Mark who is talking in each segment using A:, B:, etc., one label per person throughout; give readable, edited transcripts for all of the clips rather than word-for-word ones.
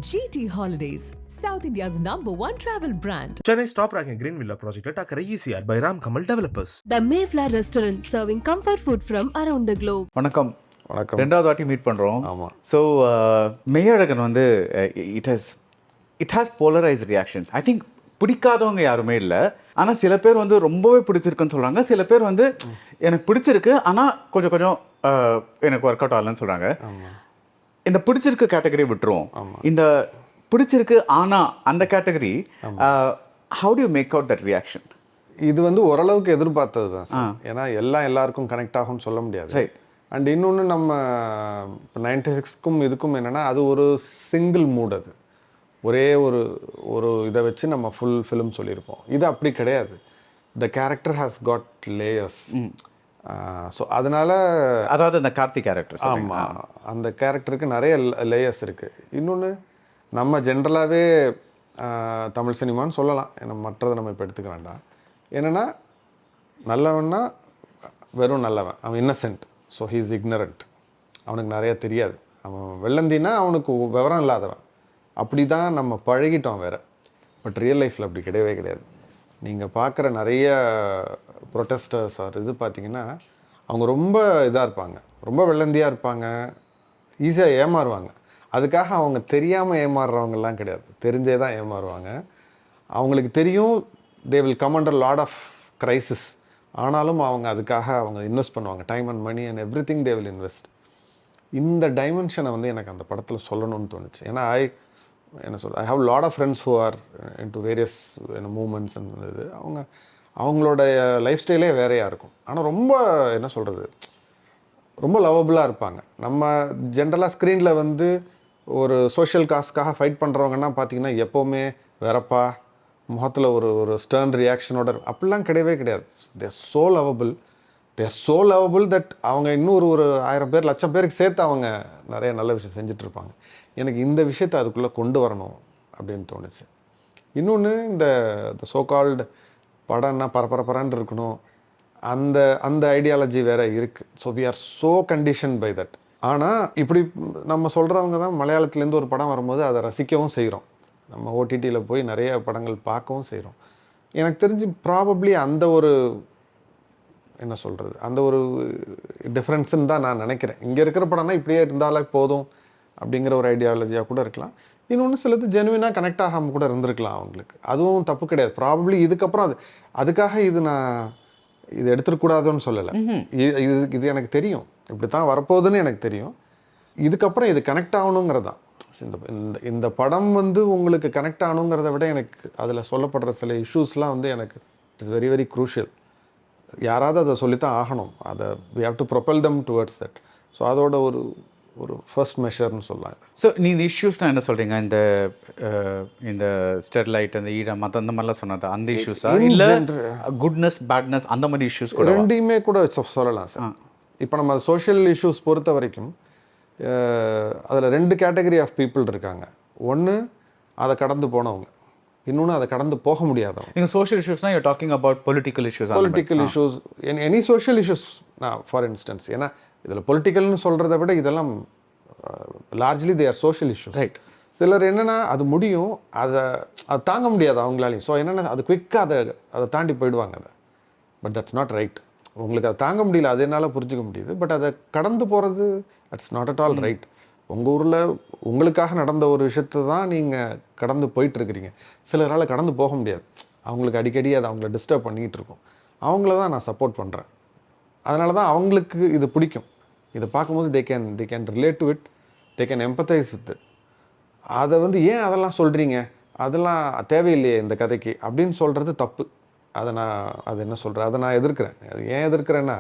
A: GT Holidays, South India's #1 travel brand.
B: Chennai's top-ranking Green Villa project attacker ECR by Ram Kamal Developers.
C: The Mayflower Restaurant serving comfort food from around the globe.
D: வணக்கம். ரெண்டாவது வாட்டி meet பண்ணுறோம்.
E: ஆமாம்.
D: So Meiyazhagan வந்து it has polarised reactions. I think பிடிக்காதவங்க யாருமே இல்லை. ஆனால் சில பேர் வந்து ரொம்பவே பிடிச்சிருக்குன்னு சொல்கிறாங்க. சில பேர் வந்து எனக்கு பிடிச்சிருக்கு ஆனால் கொஞ்சம் எனக்கு ஒர்க் அவுட் ஆகலன்னு சொல்கிறாங்க. இந்த பிடிச்சிருக்கு கேட்டகரி விட்டுருவோம். இந்த பிடிச்சிருக்கு ஆனால் அந்த category how do you make out that reaction?
E: இது வந்து ஓரளவுக்கு எதிர்பார்த்தது தான் சார். ஏன்னா எல்லாருக்கும் கனெக்ட் ஆகும்னு சொல்ல முடியாது.
D: ரைட்.
E: அண்ட் இன்னொன்று நம்ம 96க்கும் இதுக்கும் என்னென்னா அது ஒரு சிங்கிள் மூட். அது ஒரே ஒரு இதை வச்சு நம்ம ஃபுல் ஃபிலிம் சொல்லியிருப்போம். இது அப்படி கிடையாது. The character has got layers. So அதனால்
D: அதாவது அந்த கார்த்திக் கேரக்டர்,
E: ஆமாம், அந்த கேரக்டருக்கு நிறைய லேயர்ஸ் இருக்குது. இன்னொன்று நம்ம ஜென்ரலாகவே தமிழ் சினிமான்னு சொல்லலாம், ஏன்னா மற்றதை நம்ம இப்போ எடுத்துக்க வேண்டாம். என்னென்னா நல்லவன்னா வெறும் நல்லவன், அவன் Innocent. So he is ignorant. அவனுக்கு நிறைய தெரியாது. அவன் வெள்ளந்தின்னா அவனுக்கு விவரம் இல்லாதவன். அப்படி தான் நம்ம பழகிட்டோம் வேறு. பட் ரியல் லைஃப்பில் அப்படி கிடையவே கிடையாது. நீங்கள் பார்க்குற நிறைய ப்ரொட்டஸ்டர்ஸ் இது பார்த்திங்கன்னா அவங்க ரொம்ப இதாக இருப்பாங்க, ரொம்ப வெள்ளந்தியாக இருப்பாங்க, ஈஸியாக ஏமாறுவாங்க. அதுக்காக அவங்க தெரியாமல் ஏமாறுறவங்கலாம் கிடையாது, தெரிஞ்சே தான் ஏமாறுவாங்க. அவங்களுக்கு தெரியும் they will come under lot of crisis. ஆனாலும் அவங்க அதுக்காக அவங்க இன்வெஸ்ட் பண்ணுவாங்க. Time and money and everything they will invest. இந்த டைமென்ஷனை வந்து எனக்கு அந்த படத்தில் சொல்லணும்னு தோணுச்சு. ஏன்னா என்ன சொல்கிறது, I have lot of friends who are into various moments. இது அவங்களோட லைஃப் ஸ்டைலே வேறையாக இருக்கும். ஆனால் ரொம்ப என்ன சொல்கிறது, ரொம்ப லவபுளாக இருப்பாங்க. நம்ம ஜென்ரலாக ஸ்க்ரீனில் வந்து ஒரு சோஷியல் காஸ்க்காக ஃபைட் பண்ணுறவங்கன்னா பார்த்திங்கன்னா எப்போவுமே வெறப்பா முகத்தில் ஒரு ஸ்டர்ன் ரியாக்ஷனோட, அப்படிலாம் கிடையவே கிடையாது. தேர் ஸோ லவபுள் தட் அவங்க இன்னொரு 1000 பேர் 1,00,000 பேருக்கு சேர்த்து அவங்க நிறைய நல்ல விஷயம் செஞ்சிட்ருப்பாங்க. எனக்கு இந்த விஷயத்தை அதுக்குள்ளே கொண்டு வரணும் அப்படின்னு தோணுச்சு. இன்னொன்று இந்த சோகால்டு படம்னா பரபரன்னு இருக்கணும், அந்த ஐடியாலஜி வேறு இருக்குது. So we are so condition by that. ஆனால் இப்படி நம்ம சொல்கிறவங்க தான் மலையாளத்துலேருந்து ஒரு படம் வரும்போது அதை ரசிக்கவும் செய்கிறோம். நம்ம ஓடிடியில் போய் நிறைய படங்கள் பார்க்கவும் செய்கிறோம். எனக்கு தெரிஞ்சு ப்ராபப்ளி அந்த ஒரு என்ன சொல்கிறது, அந்த ஒரு டிஃப்ரென்ஸுன்னு தான் நான் நினைக்கிறேன். இங்கே இருக்கிற படம்னா இப்படியே இருந்தாலே போதும் அப்படிங்கிற ஒரு ஐடியாலஜியாக கூட இருக்கலாம். இன்னொன்று சிலது ஜெனுவினாக கனெக்ட் ஆகாமல் கூட இருந்திருக்கலாம் அவங்களுக்கு. அதுவும் தப்பு கிடையாது. ப்ராபப்ளி இதுக்கப்புறம் அதுக்காக நான் இது எடுத்துருக்கூடாதுன்னு சொல்லலை. இது எனக்கு தெரியும், இப்படி தான் வரப்போகுதுன்னு எனக்கு தெரியும். இதுக்கப்புறம் இது கனெக்ட் ஆகணுங்கிறதான். இந்த படம் வந்து உங்களுக்கு கனெக்ட் ஆகணுங்கிறத விட எனக்கு அதில் சொல்லப்படுற சில இஷ்யூஸ்லாம் வந்து எனக்கு it is very very crucial. யாராவது அதை சொல்லித்தான் ஆகணும். அதை we have to propel them towards that. So அதோட ஒரு ஃபர்ஸ்ட் மெஷர்னு சொல்லலாம்.
D: ஸோ நீ இந்த இஷ்யூஸ்னால் என்ன சொல்கிறீங்க? இந்த ஸ்டெர்லைட், அந்த ஈரம், அந்த மாதிரிலாம் சொன்னது அந்த இஷ்யூஸா இல்லை குட்னஸ் பேட்னஸ் அந்த மாதிரி இஷ்யூஸ் கூட?
E: ரெண்டையுமே கூட சொல்லலாம் சார். இப்போ நம்ம சோஷியல் இஷ்யூஸ் பொறுத்த வரைக்கும் அதில் 2 கேட்டகரி ஆஃப் பீப்புள் இருக்காங்க. ஒன்று அதை கடந்து போனவங்க, இன்னொன்று அதை கடந்து போக முடியாதவங்க.
D: நீங்கள் சோஷியல் இஷ்யூஸ்னால் you talking about political issues.
E: Any social issues for instance. ஏன்னா இதில் பொலிட்டிக்கல்னு சொல்கிறத விட இதெல்லாம் largely they are social issues.
D: Right.
E: சிலர் என்னென்னா அது முடியும், அதை தாங்க முடியாது அவங்களாலையும். ஸோ என்னென்னா அது குயிக்காக அதை தாண்டி போயிடுவாங்க. But that's not right. உங்களுக்கு அதை தாங்க முடியல, அது என்னால் புரிஞ்சிக்க முடியுது. பட் அதை கடந்து போகிறது it's not at all right. உங்கள் ஊரில் உங்களுக்காக நடந்த ஒரு விஷயத்தை தான் நீங்கள் கடந்து போயிட்டுருக்கிறீங்க. சிலரால் கடந்து போக முடியாது. அவங்களுக்கு அடிக்கடி அதை அவங்கள டிஸ்டர்ப் பண்ணிக்கிட்டு இருக்கும். அவங்கள தான் நான் சப்போர்ட் பண்ணுறேன். அதனால தான் அவங்களுக்கு இது பிடிக்கும். இதை பார்க்கும்போது they can relate to it, they can empathise with it. அதை வந்து ஏன் அதெல்லாம் சொல்கிறீங்க, அதெல்லாம் தேவையில்லையே இந்த கதைக்கு அப்படின்னு சொல்கிறது தப்பு. அது என்ன சொல்கிறேன், அதை நான் எதிர்க்கிறேன். அது ஏன் எதிர்க்கிறேன்னா,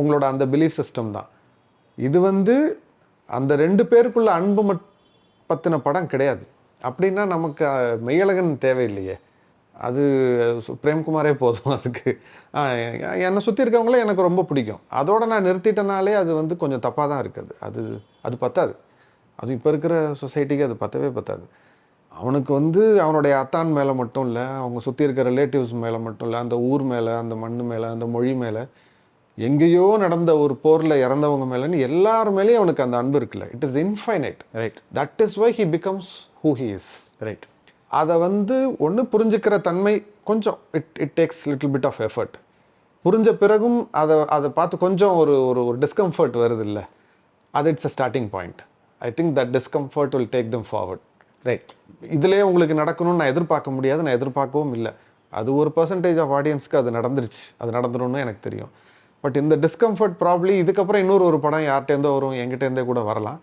E: உங்களோட அந்த பிலீஃப் சிஸ்டம் தான் இது. வந்து அந்த 2 பேருக்குள்ள அன்பு பற்றின படம் கிடையாது. அப்படின்னா நமக்கு மெய்யழகன் தேவையில்லையே, அது பிரேம்குமாரே போதும். அதுக்கு என்னை சுற்றி இருக்கவங்களே எனக்கு ரொம்ப பிடிக்கும். அதோடு நான் நிறுத்திட்டனாலே அது வந்து கொஞ்சம் தப்பாக தான் இருக்குது. அது பத்தாது. அது இப்போ இருக்கிற சொசைட்டிக்கு அது பத்தாது. அவனுக்கு வந்து அவனுடைய அத்தான் மேலே மட்டும் இல்லை, அவங்க சுற்றி இருக்கிற ரிலேட்டிவ்ஸ் மேலே மட்டும் இல்லை, அந்த ஊர் மேலே, அந்த மண் மேலே, அந்த மொழி மேலே எங்கேயோ நடந்த ஒரு போரில் இறந்தவங்க மேலேன்னு எல்லார் மேலேயும் அவனுக்கு அந்த அன்பு இருக்குல்ல. It is infinite.
D: Right.
E: That is why he becomes who he is.
D: Right.
E: அதை வந்து ஒன்று புரிஞ்சுக்கிற தன்மை கொஞ்சம் it takes little bit of effort. புரிஞ்ச பிறகும் அதை பார்த்து கொஞ்சம் ஒரு ஒரு டிஸ்கம்ஃபர்ட் வருது இல்லை, அது it's a starting point. I think that discomfort will take them forward.
D: Right.
E: இதிலே உங்களுக்கு நடக்கணும்னு நான் எதிர்பார்க்க முடியாது, நான் எதிர்பார்க்கவும் இல்லை. அது ஒரு பர்சன்டேஜ் ஆஃப் ஆடியன்ஸ்க்கு அது நடந்துருச்சு, அது நடந்துரும்னு எனக்கு தெரியும். பட் இந்த டிஸ்கம்ஃபர்ட் ப்ராப்ளி இதுக்கப்புறம் இன்னொரு ஒரு படம் யார்கிட்டேருந்தோ வரும், எங்கிட்டேருந்தே கூட வரலாம்.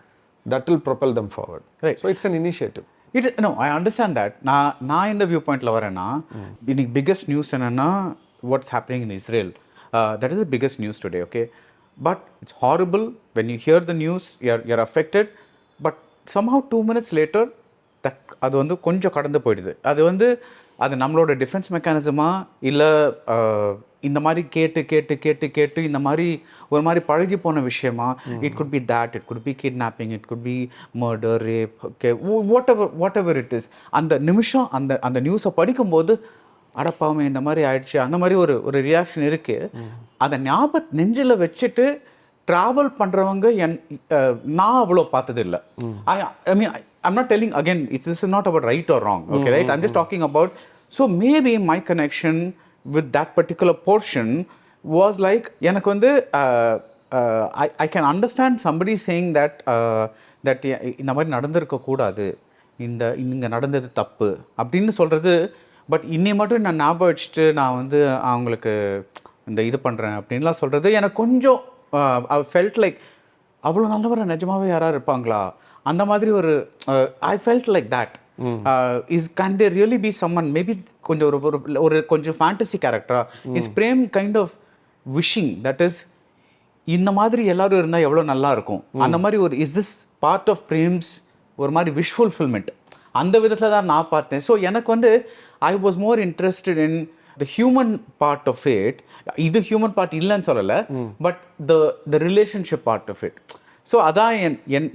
E: That will propel them forward. So it's an initiative.
D: No, I understand that. நான் இந்த வியூ பாயிண்ட்டில் வரேன்னா, இன்னைக்கு பிக்கஸ்ட் நியூஸ் என்னென்னா what's happening in Israel. That is the biggest news today. Okay, but it's horrible when you hear the news, you're affected. But somehow 2 minutes later அது வந்து கொஞ்சம் கடந்து போயிடுது. அது நம்மளோட டிஃபென்ஸ் மெக்கானிசமா இல்லை இந்த மாதிரி கேட்டு கேட்டு கேட்டு கேட்டு இந்த மாதிரி ஒரு மாதிரி பழகி போன விஷயமா? இட் குட் பி தேட், it could be kidnapping, it could be murder, rape, okay, whatever it is. அந்த நிமிஷம் அந்த நியூஸை படிக்கும்போது அடப்பாமே இந்த மாதிரி ஆயிடுச்சு, அந்த மாதிரி ஒரு ரியாக்ஷன் இருக்குது. அதை நெஞ்சில் வச்சுட்டு ட்ராவல் பண்ணுறவங்க நான் அவ்வளோ பார்த்தது இல்லை. I mean, I'm not telling again, this is not about right or wrong, okay, right? I'm just talking about, so maybe my connection with that particular portion was like, எனக்கு வந்து I can understand somebody saying that இந்த மாதிரி நடந்திருக்கக்கூடாது, இங்கே நடந்தது தப்பு அப்படின்னு சொல்கிறது. But இன்னி மட்டும் நான் ஞாபகம் வச்சுட்டு நான் வந்து அவங்களுக்கு இந்த இது பண்ணுறேன் அப்படின்லாம் சொல்கிறது எனக்கு கொஞ்சம் I felt like அவ்வளோ நல்லவரை நிஜமாவே யாராவது இருப்பாங்களா அந்த மாதிரி ஒரு I felt like that. Can they really be summon maybe கொஞ்சம் ஒரு கொஞ்சம் ஃபேண்டசி கேரக்டரா is Prem kind of wishing that is இந்த மாதிரி எல்லாரும் இருந்தால் எவ்வளோ நல்லா இருக்கும் அந்த மாதிரி ஒரு is this part of Prem's ஒரு மாதிரி விஷ் ஃபுல்ஃபில்மெண்ட் அந்த விதத்தில் தான் நான் பார்த்தேன். ஸோ எனக்கு வந்து I was more interested in the human part of it. இது ஹியூமன் பார்ட் இல்லைன்னு சொல்லலை, but the relationship part of it. So அதான்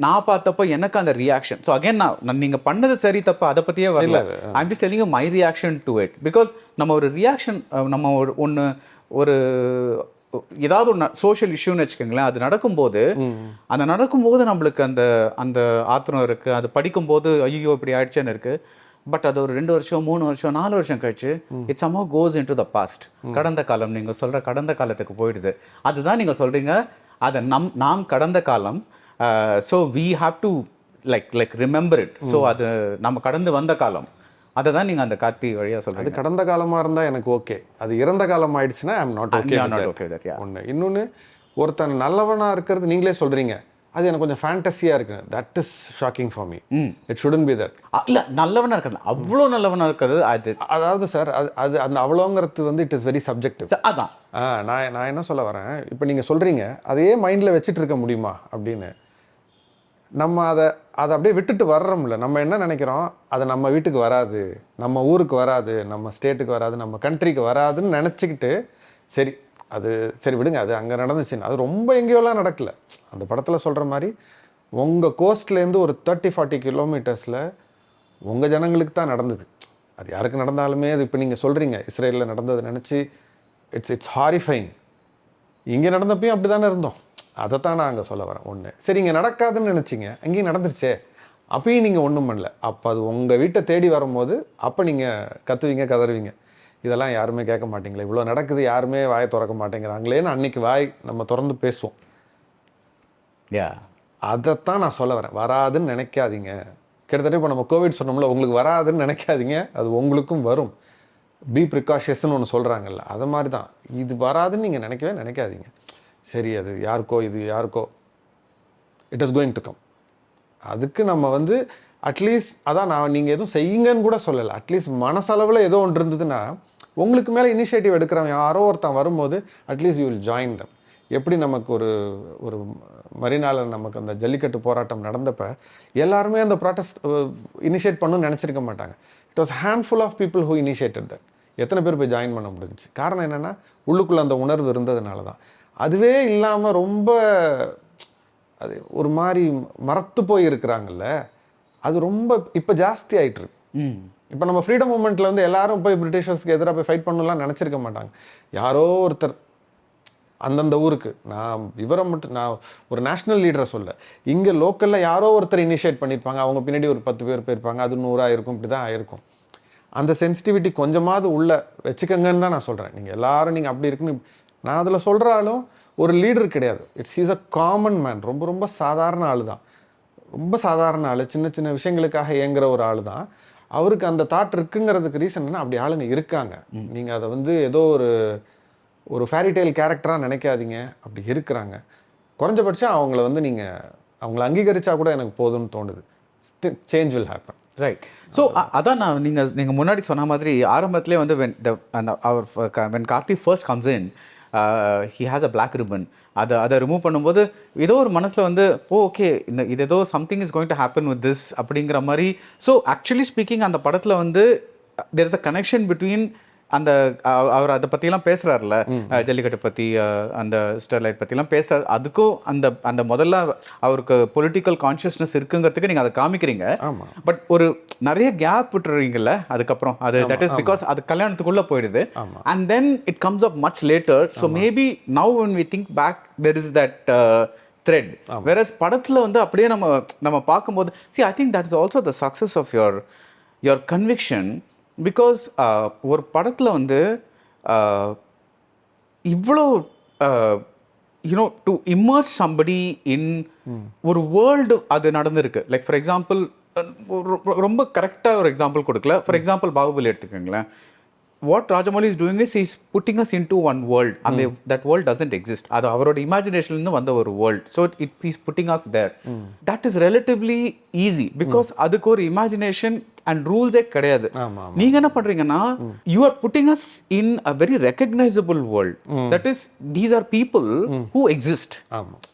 D: நான் பார்த்தப்போ எனக்கு அந்த ரியாக்ஷன். ஸோ அகேன் நான் நீங்கள் பண்ணது சரி தப்பு அதை பற்றியே வரல. I'm just telling my reaction to it. Because நம்ம ஒரு ரியாக்ஷன் நம்ம ஒரு ஏதாவது ஒன்று சோஷியல் இஷ்யூன்னு வச்சுக்கோங்களேன், அது நடக்கும்போது நம்மளுக்கு அந்த ஆத்திரம் இருக்குது. அது படிக்கும்போது ஐயோ இப்படி ஆயிடுச்சுன்னு இருக்குது. பட் அது ஒரு 2 வருஷம் 3 வருஷம் 4 வருஷம் கழிச்சு it somehow goes into the past. கடந்த காலம், நீங்கள் சொல்கிற கடந்த காலத்துக்கு போயிடுது. அதுதான் நீங்கள் சொல்கிறீங்க, அதை நாம் கடந்த காலம். So we have to like remember it. So அது நம்ம கடந்து வந்த காலம், அதை தான் நீங்கள் அந்த கார்த்தி வழியாக சொல்கிறீங்க.
E: அது கடந்த காலமாக இருந்தால் எனக்கு ஓகே, அது இறந்த காலம் ஆயிடுச்சுன்னா ஐ எம் நாட் ஓகே. ஒன்று இன்னொன்று, ஒருத்தன் நல்லவனாக இருக்கிறது நீங்களே சொல்கிறீங்க, அது எனக்கு கொஞ்சம் ஃபேண்டஸியாக இருக்குது. That is shocking for me. It shouldn't be that.
D: இல்லை, நல்லவனாக இருக்கிறது, அவ்வளோ நல்லவனாக இருக்கிறது அது.
E: அதாவது சார், அது அந்த அவ்வளோங்கிறது வந்து இட் இஸ் வெரி சப்ஜெக்டிவ்.
D: அதான்
E: நான் என்ன சொல்ல வரேன், இப்போ நீங்கள் சொல்கிறீங்க அதையே மைண்டில் வச்சுட்டு இருக்க முடியுமா அப்படின்னு. நம்ம அதை அப்படியே விட்டுட்டு வர்றோம்ல. நம்ம என்ன நினைக்கிறோம், அது நம்ம வீட்டுக்கு வராது, நம்ம ஊருக்கு வராது, நம்ம ஸ்டேட்டுக்கு வராது, நம்ம கண்ட்ரிக்கு வராதுன்னு நினச்சிக்கிட்டு சரி விடுங்க, அது அங்கே நடந்துச்சுன்னு. அது ரொம்ப எங்கேயோலாம் நடக்கலை. அந்த படத்தில் சொல்கிற மாதிரி உங்கள் கோஸ்ட்லேருந்து ஒரு 30-40 கிலோமீட்டர்ஸில் உங்கள் ஜனங்களுக்கு தான் நடந்தது. அது யாருக்கு நடந்தாலுமே அது இப்போ நீங்கள் சொல்கிறீங்க இஸ்ரேலில் நடந்ததை நினச்சி இட்ஸ் ஹாரிஃபைங். இங்கே நடந்தப்பையும் அப்படி தானே இருந்தோம். அதைத்தான் நான் அங்கே சொல்ல வரேன். ஒன்று சரி, இங்கே நடக்காதுன்னு நினச்சிங்க, அங்கேயும் நடந்துருச்சே, அப்பயும் நீங்கள் ஒன்றும் பண்ணல. அப்போ அது உங்கள் வீட்டை தேடி வரும்போது அப்போ நீங்கள் கத்துவீங்க, கதறுவீங்க, இதெல்லாம் யாருமே கேட்க மாட்டீங்களே, இவ்வளோ நடக்குது, யாருமே வாயை திறக்க மாட்டேங்கிறாங்களேன்னு அன்றைக்கி வாய் நம்ம திறந்து பேசுவோம். அதைத்தான் நான் சொல்ல வரேன். வராதுன்னு நினைக்காதீங்க. கிட்டத்தட்ட இப்போ நம்ம கோவிட் சொன்னோம்ல, உங்களுக்கு வராதுன்னு நினைக்காதீங்க, அது உங்களுக்கும் வரும். பி ப்ரிகாஷியஸ்ன்னு ஒன்று சொல்கிறாங்கல்ல, அது மாதிரி தான். இது வராதுன்னு நீங்கள் நினைக்காதீங்க. சரி, அது யாருக்கோ, இது யாருக்கோ, it is going to come. அதுக்கு நம்ம வந்து அட்லீஸ்ட் அதான் நீங்கள் எதுவும் செய்யுங்கன்னு கூட சொல்லலை. அட்லீஸ்ட் மனசளவில் ஏதோ ஒன்று இருந்ததுன்னா, உங்களுக்கு மேலே இனிஷியேட்டிவ் எடுக்கிறவன் யாரோ ஒருத்தன் வரும்போது அட்லீஸ்ட் யூ வில் ஜாயின் தம். எப்படி நமக்கு ஒரு மரினால நமக்கு அந்த ஜல்லிக்கட்டு போராட்டம் நடந்தப்போ எல்லாருமே அந்த ப்ராட்டஸ்ட் இனிஷியேட் பண்ணணும்னு நினச்சிருக்க மாட்டாங்க. It was handful of people who initiated that. எத்தனை பேர் போய் ஜாயின் பண்ண முடிஞ்சிச்சு? காரணம் என்னென்னா, உள்ளுக்குள்ளே அந்த உணர்வு இருந்ததுனால தான். அதுவே இல்லாமல் ரொம்ப அது ஒரு மாதிரி மறத்து போய் இருக்கிறாங்கல்ல, அது ரொம்ப இப்போ ஜாஸ்தி ஆகிட்டுருக்கு. இப்போ நம்ம ஃப்ரீடம் மூமெண்ட்டில் வந்து எல்லாரும் போய் பிரிட்டிஷர்ஸ்க்கு எதிராக போய் ஃபைட் பண்ணலாம் நினச்சிருக்க மாட்டாங்க. யாரோ ஒருத்தர் அந்தந்த ஊருக்கு. நான் விவரம் மட்டும் நான் ஒரு நேஷ்னல் லீடரை சொல்ல, இங்கே லோக்கலில் யாரோ ஒருத்தர் இனிஷியேட் பண்ணியிருப்பாங்க, அவங்க பின்னாடி ஒரு 10 பேர் போயிருப்பாங்க, அது 100 ஆயிருக்கும், இப்படி தான் ஆயிருக்கும். அந்த சென்சிட்டிவிட்டி கொஞ்சமாவது உள்ள வச்சுக்கங்கன்னு தான் நான் சொல்கிறேன். நீங்கள் எல்லாரும் நீங்கள் அப்படி இருக்குன்னு நான் அதில் சொல்கிறாலும் ஒரு லீடர் கிடையாது. Is a common man. ரொம்ப ரொம்ப சாதாரண ஆள் தான், ரொம்ப சாதாரண ஆள், சின்ன சின்ன விஷயங்களுக்காக இயங்குற ஒரு ஆள் தான். அவருக்கு அந்த தாட் இருக்குங்கிறதுக்கு ரீசன் என்ன, அப்படி ஆளுங்க இருக்காங்க. நீங்கள் அதை வந்து ஏதோ ஒரு ஃபேரிடெய்ல் கேரக்டராக நினைக்காதீங்க, அப்படி இருக்கிறாங்க. குறைஞ்சபட்சம் அவங்கள வந்து நீங்கள் அவங்கள அங்கீகரித்தா கூட எனக்கு போதும்னு தோணுது. Change will happen.
D: Right. So அதான் நான் நீங்கள் முன்னாடி சொன்ன மாதிரி ஆரம்பத்திலே வந்து when Karthi first comes in he has a black ribbon. அதை ரிமூவ் பண்ணும்போது ஏதோ ஒரு மனசில் வந்து ஓகே இது ஏதோ something is going to happen with this அப்படிங்கிற மாதிரி. ஸோ ஆக்சுவலி ஸ்பீக்கிங் அந்த படத்தில் வந்து there is a connection between அந்த அவர் அதை பற்றிலாம் பேசுகிறார்ல, ஜல்லிக்கட்டு பற்றி அந்த ஸ்டெர்லைட் பற்றிலாம் பேசுகிறார். அதுக்கும் அந்த முதல்ல அவருக்கு பொலிட்டிக்கல் கான்ஷியஸ்னஸ் இருக்குங்கிறதுக்கு நீங்கள் அதை காமிக்கிறீங்க. பட் ஒரு நிறைய கேப் விட்டுறீங்கல்ல அதுக்கப்புறம். அது தட் இஸ் பிகாஸ் அது கல்யாணத்துக்குள்ளே போயிடுது. And then it comes up much later. So maybe now when we think back there is that thread. Whereas படத்தில் வந்து அப்படியே நம்ம பார்க்கும்போது see I think that is also the success of your conviction. Because ஒரு படத்தில் வந்து இவ்வளோ you know to immerse somebody இன் ஒரு வேர்ல்டு அது நடந்திருக்கு. லைக் ஃபார் எக்ஸாம்பிள் ரொம்ப கரெக்டாக ஒரு எக்ஸாம்பிள் கொடுக்கல. ஃபார் எக்ஸாம்பிள் பாகுபலி எடுத்துக்கோங்களேன். what Rajamouli is doing is he's putting us into one world and that world doesn't exist. அது அவரோட இமேஜினேஷன்லேருந்து வந்த ஒரு world. So he's putting us there. That is relatively easy because அதுக்கு ஒரு இமேஜினேஷன் அண்ட் ரூல்ஸே கிடையாது. நீங்க என்ன பண்றீங்கன்னா you are putting us in a very recognizable world. That is these are people who exist.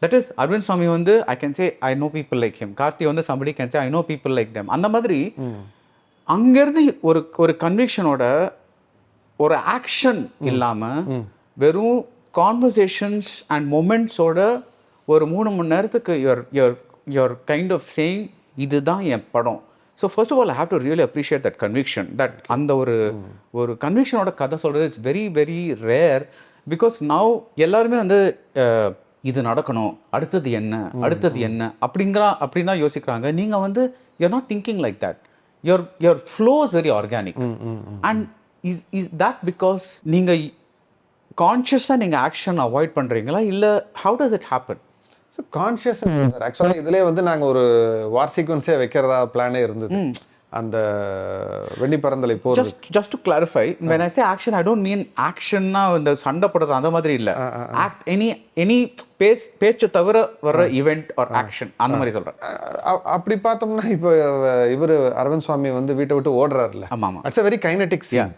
D: That is Arvind Swamy வந்து I can say I know people like him. Karthi வந்து somebody can say I know people like them. அந்த மாதிரி அங்கேருந்து ஒரு கன்விக்ஷனோட ஒரு action இல்லாமல் வெறும் conversations and மொமெண்ட்ஸோட ஒரு 3 மணி நேரத்துக்கு யுவர் கைண்ட் ஆஃப் சேயிங் இதுதான் என் படம். So first of all I have to really appreciate that conviction. That அந்த ஒரு கன்விக்ஷனோட கதை சொல்கிறது it's very very rare. Because now எல்லாருமே வந்து இது நடக்கணும், அடுத்தது என்ன அப்படின்னு தான் யோசிக்கிறாங்க. நீங்கள் வந்து you're not thinking like that. Your flow is very organic. And is that because நீங்க கான்ஷியஸா நீங்க ஆக்ஷன் அவாய்ட் பண்றீங்களா இல்ல how does it happen?
E: So conscious ஆக்சுவலாக இதிலே வந்து நாங்கள் ஒரு வார் சீக்வன்ஸே வைக்கிறதா பிளானே இருந்தது. அந்த வெண்ணி பறந்தலை போர்.
D: just to clarify, when I say action I don't mean actionனா இந்த சண்டை போடுறது அந்த மாதிரி இல்ல. act any பேச்சு தவிர வர ஈவெண்ட் ஆர் ஆக்ஷன் அந்த மாதிரி சொல்றேன்.
E: அப்படி பார்த்தோம்னா இப்போ இவர் அரவிந்த் சுவாமி வந்து வீட்டை விட்டு ஓடுறாருல, it's a very kinetic scene.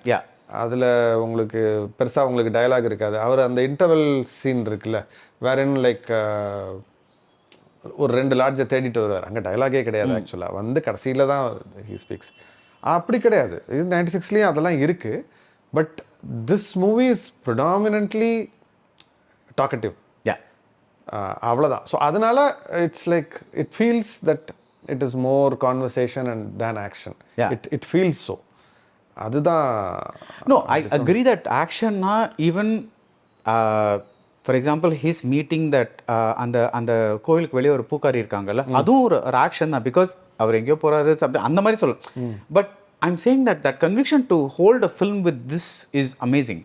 E: அதில் உங்களுக்கு பெருசாக உங்களுக்கு டயலாக் இருக்காது. அவர் அந்த இன்டர்வல் சீன் இருக்குல்ல, வேற என்ன லைக் ஒரு 2 லாட்ஜை தேடிட்டு வருவார். அங்கே டயலாகே கிடையாது. ஆக்சுவலாக வந்து கடைசியில் தான் ஹீ ஸ்பீக்ஸ். அப்படி கிடையாது. இது 96லேயும் அதெல்லாம் இருக்குது. But this movie is predominantly talkative. அவ்வளோதான். ஸோ அதனால it's like it feels that it is more conversation and then action. It feels so. அதுதான்.
D: நோ ஐ அக்ரி தட் ஆக்ஷன்னா even for example his meeting that அந்த கோவிலுக்கு வெளியே ஒரு பூக்காரி இருக்காங்கல்ல, அதுவும் ஒரு ஆக்ஷன் தான். பிகாஸ் அவர் எங்கேயோ போகிறாரு அந்த மாதிரி சொல்லலாம். But I'm saying that conviction to hold a film with this is amazing.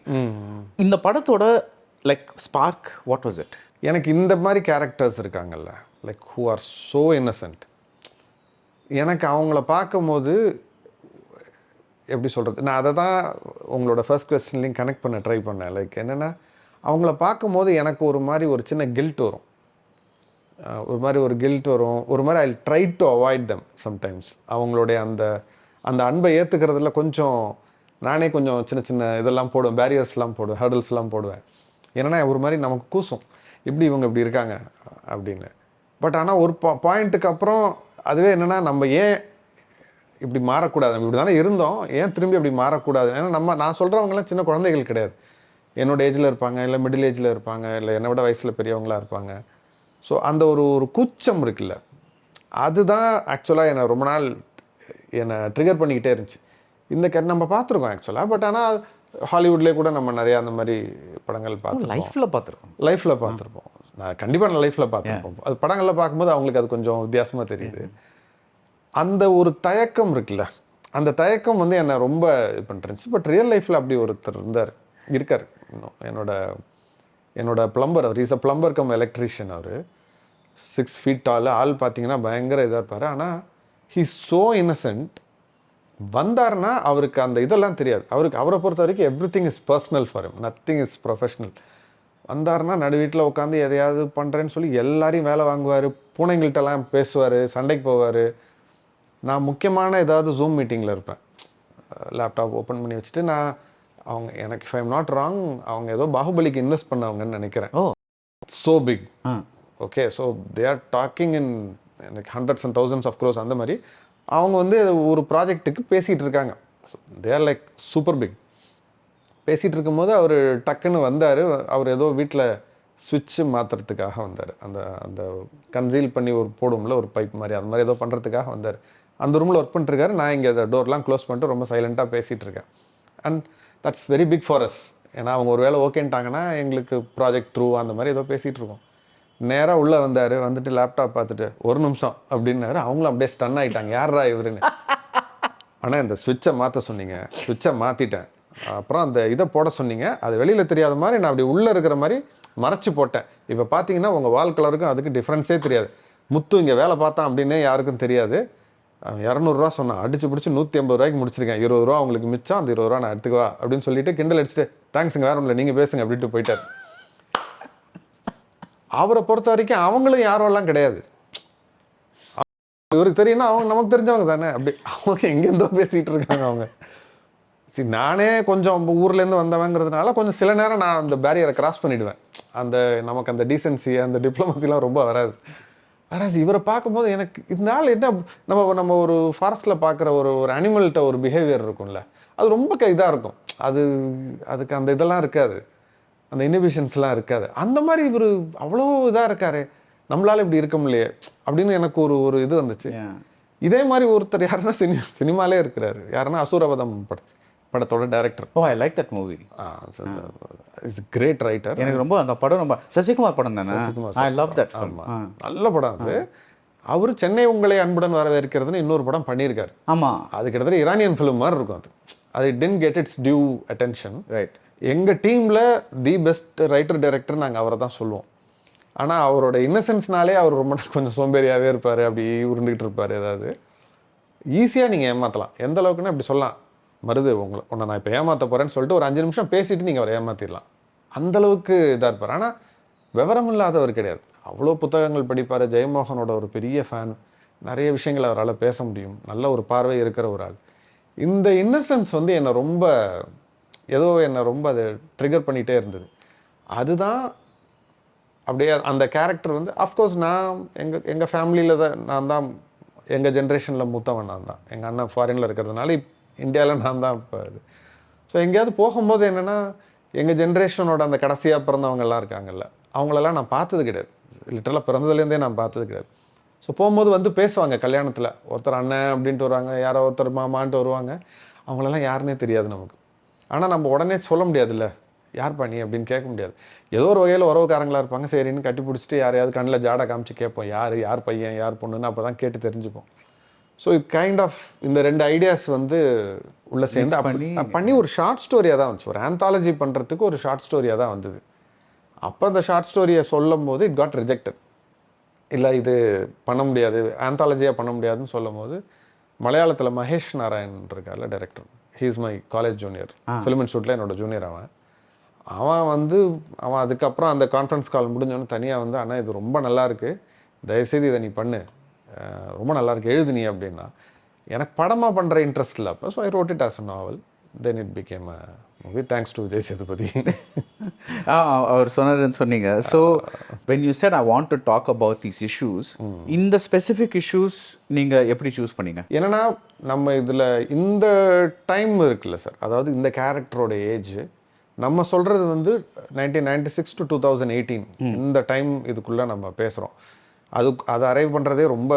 D: இந்த படத்தோட like spark what was it?
E: எனக்கு இந்த மாதிரி கேரக்டர்ஸ் இருக்காங்கல்ல, like who are so Innocent. எனக்கு அவங்கள பார்க்கும்போது எப்படி சொல்கிறது, நான் அதை தான் உங்களோட ஃபர்ஸ்ட் கொஸ்டின்லையும் கனெக்ட் பண்ண ட்ரை பண்ணேன். லைக் என்னென்னா அவங்கள பார்க்கும்போது எனக்கு ஒரு மாதிரி ஒரு சின்ன கில்ட் வரும். ஒரு மாதிரி I try to avoid them sometimes. அவங்களுடைய அந்த அன்பை ஏற்றுக்கிறதுல கொஞ்சம் நானே கொஞ்சம் சின்ன சின்ன இதெல்லாம் போடுவேன், பேரியர்ஸ்லாம் போடுவேன், ஹர்டல்ஸ்லாம் போடுவேன். ஏன்னா ஒரு மாதிரி நமக்கு கூசும், இவங்க இப்படி இருக்காங்க அப்படின்னு. பட் ஆனால் ஒரு பாயிண்ட்டுக்கு அப்புறம் அதுவே என்னென்னா நம்ம ஏன் இப்படி மாறக்கூடாது, நம்ம இப்படி தானே இருந்தோம், ஏன் திரும்பி அப்படி மாறக்கூடாது. ஏன்னா நான் சொல்கிறவங்களாம் சின்ன குழந்தைகள் கிடையாது. என்னோட ஏஜில் இருப்பாங்க, இல்லை மிடில் ஏஜில் இருப்பாங்க, இல்லை என்னை விட வயசில் பெரியவங்களாக இருப்பாங்க. ஸோ அந்த ஒரு கூச்சம் இருக்குல்ல, அதுதான் ஆக்சுவலாக என்னை ட்ரிகர் பண்ணிக்கிட்டே இருந்துச்சு. இந்த நம்ம பார்த்துருக்கோம் ஆக்சுவலாக. பட் ஆனால் ஹாலிவுட்லேயே கூட நம்ம நிறையா அந்த மாதிரி படங்கள் பார்த்துருப்போம்.
D: லைஃப்பில்
E: பார்த்துருப்போம். நான் கண்டிப்பாக நான் லைஃப்பில் பார்த்துருப்போம். அது படங்களில் பார்க்கும்போது அவங்களுக்கு அது கொஞ்சம் வித்தியாசமாக தெரியுது. அந்த ஒரு தயக்கம் இருக்குல்ல, அந்த தயக்கம் வந்து என்னை ரொம்ப இது பண்ணுறேன். பட் ரியல் லைஃப்பில் அப்படி ஒருத்தர் இருக்கார் இன்னும். என்னோட பிளம்பர், அவர் is a plumber cum electrician. அவர் 6 feet டால் ஆள் பார்த்தீங்கன்னா பயங்கர இதாக இருப்பார். ஆனால் ஹீ ஸோ இன்னசென்ட். வந்தார்னா அவருக்கு அந்த இதெல்லாம் தெரியாது. அவரை பொறுத்த வரைக்கும் everything is personal for him, nothing is professional. வந்தார்னா நடு வீட்டில் உட்காந்து எதையாவது பண்ணுறேன்னு சொல்லி எல்லாரையும் வேலை வாங்குவார். பூனைங்கள்ட்டெல்லாம் பேசுவார், சண்டைக்கு போவார். நான் முக்கியமான ஏதாவது ஜூம் மீட்டிங்கில் இருப்பேன், லேப்டாப் ஓப்பன் பண்ணி வச்சுட்டு அவங்க எனக்கு if I am not wrong அவங்க ஏதோ பாகுபலிக்கு இன்வெஸ்ட் பண்ணவங்கன்னு நினைக்கிறேன். So big. Okay, so they are talking in எனக்கு hundreds and thousands of crores. அந்த மாதிரி அவங்க வந்து ஒரு ப்ராஜெக்ட்டுக்கு பேசிகிட்டு இருக்காங்க. So they are like super big. பேசிகிட்டு இருக்கும்போது அவர் டக்குன்னு வந்தார். அவர் ஏதோ வீட்டில் ஸ்விட்ச்சு மாற்றுறதுக்காக வந்தார். அந்த கன்சீல் பண்ணி போடும்ல ஒரு பைப் மாதிரி, அது மாதிரி ஏதோ பண்ணுறதுக்காக வந்தார். அந்த ரூமில் ஒர்க் பண்ணிட்டுருக்காரு. நான் இங்கே அந்த டோர்லாம் க்ளோஸ் பண்ணிட்டு ரொம்ப சைலண்ட்டாக பேசிகிட்டு இருக்கேன். And that's very big for us. ஏன்னா அவங்க ஒரு வேளை ஓகேன்ட்டாங்கன்னா எங்களுக்கு ப்ராஜெக்ட் த்ரூ அந்த மாதிரி ஏதோ பேசிகிட்டு இருக்கோம். நேராக உள்ளே வந்தார். வந்துட்டு லேப்டாப் பார்த்துட்டு 1 நிமிஷம் அப்படின்னாரு. அவங்களும் அப்படியே ஸ்டன் ஆகிட்டாங்க, யாரா இவருன்னு. ஆனால் இந்த ஸ்விட்சை மாற்ற சொன்னீங்க, ஸ்விட்சை மாற்றிட்டேன். அப்புறம் அந்த இதை போட சொன்னீங்க, அது வெளியில் தெரியாத மாதிரி நான் அப்படி உள்ளே இருக்கிற மாதிரி மறைச்சி போட்டேன். இப்போ பார்த்தீங்கன்னா உங்கள் வால் கலருக்கும் அதுக்கு டிஃப்ரென்ஸே தெரியாது. முத்து இங்கே வேலை பார்த்தான் அப்படின்னே யாருக்கும் தெரியாது. 200 சொன்னான், அடிச்சு பிடிச்சி 150 ரூபாய்க்கு முடிச்சிருக்கேன். 20 ரூபா அவங்களுக்கு மிச்சம், அந்த 20 ரூபா நான் எடுத்துக்குவா அப்படின்னு சொல்லிட்டு கிண்டல் அடிச்சுட்டு தேங்க்ஸுங்க வேற இல்லை நீங்கள் பேசுங்க அப்படின்ட்டு போயிட்டார். அவரை பொறுத்த வரைக்கும் அவங்களும் யாரெல்லாம் கிடையாது. இவருக்கு தெரியும்னா அவங்க நமக்கு தெரிஞ்சவங்க தானே. அப்படி அவங்க எங்கேருந்தோ பேசிகிட்டு இருக்காங்க அவங்க. சரி, நானே கொஞ்சம் ஊர்லேருந்து வந்தவங்கிறதுனால கொஞ்சம் சில நேரம் நான் அந்த பேரியரை கிராஸ் பண்ணிவிடுவேன். நமக்கு அந்த டீசென்சி அந்த டிப்ளமசிலாம் ரொம்ப வராது. இவரை பார்க்கும்போது எனக்கு இந்த ஆள் என்ன, நம்ம ஒரு ஃபாரஸ்ட்டில் பார்க்குற ஒரு அனிமல்கிட்ட ஒரு பிஹேவியர் இருக்கும்ல, அது ரொம்ப இதாக இருக்கும். அதுக்கு அந்த இதெல்லாம் இருக்காது, அந்த இனிபிஷன்ஸ்லாம் இருக்காது. அந்த மாதிரி இவர் அவ்வளோ இதாக இருக்காரு, நம்மளால இப்படி இருக்க முடியலையே அப்படின்னு எனக்கு ஒரு இது வந்துச்சு. இதே மாதிரி ஒருத்தர் யாருன்னா சினிமாலே இருக்கிறாரு. யாருன்னா அசூரவதம் படத்தோட director.
D: I like that movie.
E: Is great writer.
D: எனக்கு ரொம்ப அந்த படம் ரொம்ப சசிகுமார் படம் தானே. I love that.
E: நல்ல படம் அது. அவர் சென்னை உங்களை அன்புடன் வரவேற்கிறதுன்னு இன்னொரு படம் பண்ணியிருக்காரு.
D: ஆமாம்,
E: அது கிட்டத்தட்ட இரானியன் ஃபிலிம் மாதிரி இருக்கும். அது tend get its due attention.
D: Right.
E: எங்கள் டீமில் தி பெஸ்ட் ரைட்டர் டைரக்டர் நாங்கள் அவரை தான் சொல்லுவோம். ஆனால் அவரோட இன்னசென்ஸ்னாலே அவர் ரொம்ப கொஞ்சம் சோம்பேறியாகவே இருப்பார், அப்படி உருண்டுகிட்டு இருப்பார். ஏதாவது ஈஸியாக நீங்கள் ஏமாற்றலாம். எந்த அளவுக்குன்னா இப்படி சொல்லலாம், மருது உன்னை நான் இப்போ ஏமாற்ற போகிறேன்னு சொல்லிட்டு ஒரு 5 நிமிஷம் பேசிட்டு நீங்கள் அவரை ஏமாற்றிடலாம். அந்தளவுக்கு இதாக இருப்பார். ஆனால் விவரம் இல்லாதவர் கிடையாது. அவ்வளோ புத்தகங்கள் படிப்பார். ஜெயமோகனோட ஒரு பெரிய ஃபேன். நிறைய விஷயங்கள் அவரால் பேச முடியும். நல்ல ஒரு பார்வை இருக்கிற ஒரு ஆள். இந்த இன்னசென்ஸ் வந்து என்னை ரொம்ப அதை ட்ரிகர் பண்ணிகிட்டே இருந்தது. அதுதான் அப்படியே அந்த கேரக்டர் வந்து அஃப்கோர்ஸ் நான் எங்கள் ஃபேமிலியில் தான் நான் தான் எங்கள் ஜென்ரேஷனில் மூத்தவன் நான் தான். எங்கள் அண்ணன் ஃபாரினில் இருக்கிறதுனால இந்தியாவில் நான் தான் இப்போ இது. ஸோ எங்கேயாவது போகும்போது என்னென்னா எங்கள் ஜென்ரேஷனோட அந்த கடைசியாக பிறந்தவங்கெல்லாம் இருக்காங்கல்ல, அவங்களெல்லாம் நான் பார்த்தது கிடையாது. லிட்டரலாக பிறந்ததுலேருந்தே நான் பார்த்தது கிடையாது. ஸோ போகும்போது வந்து பேசுவாங்க கல்யாணத்தில், ஒருத்தர் அண்ணன் அப்படின்ட்டு வருவாங்க, யாரோ ஒருத்தர் மாமான்ட்டு வருவாங்க. அவங்களெல்லாம் யாருன்னே தெரியாது நமக்கு. ஆனால் நம்ம உடனே சொல்ல முடியாதுல்ல, யார் பண்ணி அப்படின்னு கேட்க முடியாது. ஏதோ ஒரு வகையில் உறவுக்காரங்களாக இருப்பாங்க. சரின்னு கட்டி பிடிச்சிட்டு யாரையாவது கண்ணில் ஜாடை காமிச்சு கேட்போம், யார் பையன் யார் பொண்ணுன்னு. அப்போ தான் கேட்டு தெரிஞ்சுப்போம். ஸோ இது கைண்ட் ஆஃப் இந்த 2 ஐடியாஸ் வந்து உள்ளே சேர்ந்து பண்ணி ஒரு ஷார்ட் ஸ்டோரியாக தான் வந்துச்சு. ஒரு ஆந்தாலஜி பண்ணுறதுக்கு ஒரு ஷார்ட் ஸ்டோரியாக தான் வந்தது. அப்போ அந்த ஷார்ட் ஸ்டோரியை சொல்லும் போது இட் காட் ரிஜெக்டட். இல்லை இது பண்ண முடியாது, ஆந்தாலஜியாக பண்ண முடியாதுன்னு சொல்லும் போது மலையாளத்தில் மகேஷ் நாராயண் இருக்கார்ல director, he is my college junior, film இன்ஸ்டியூட்டில் என்னோட ஜூனியர். அவன் அதுக்கப்புறம் அந்த கான்ஃபரன்ஸ் கால் முடிஞ்சோன்னு தனியாக வந்து, அண்ணா இது ரொம்ப நல்லாயிருக்கு, தயவுசெய்து இதை நீ பண்ணு, ரொம்ப நல்லாயிருக்கு, எழுது நீ அப்படின்னா. எனக்கு படமாக பண்ணுற இன்ட்ரெஸ்ட் இல்லை அப்போ. So I wrote it as a novel. Then it became a movie. Thanks to Vijay Sethupathi.
D: அவர் சொன்னார்னு சொன்னீங்க. So when you said I want to talk about these issues, இந்த ஸ்பெசிஃபிக் இஷ்யூஸ் நீங்கள் எப்படி சூஸ் பண்ணீங்க?
E: என்னென்னா நம்ம இதில் இந்த டைம் இருக்குல்ல சார், அதாவது இந்த கேரக்டரோட ஏஜ் நம்ம சொல்கிறது வந்து 1996 to 2018 இந்த டைம் இதுக்குள்ளே நம்ம பேசுகிறோம். அதை அரைவ் பண்ணுறதே ரொம்ப,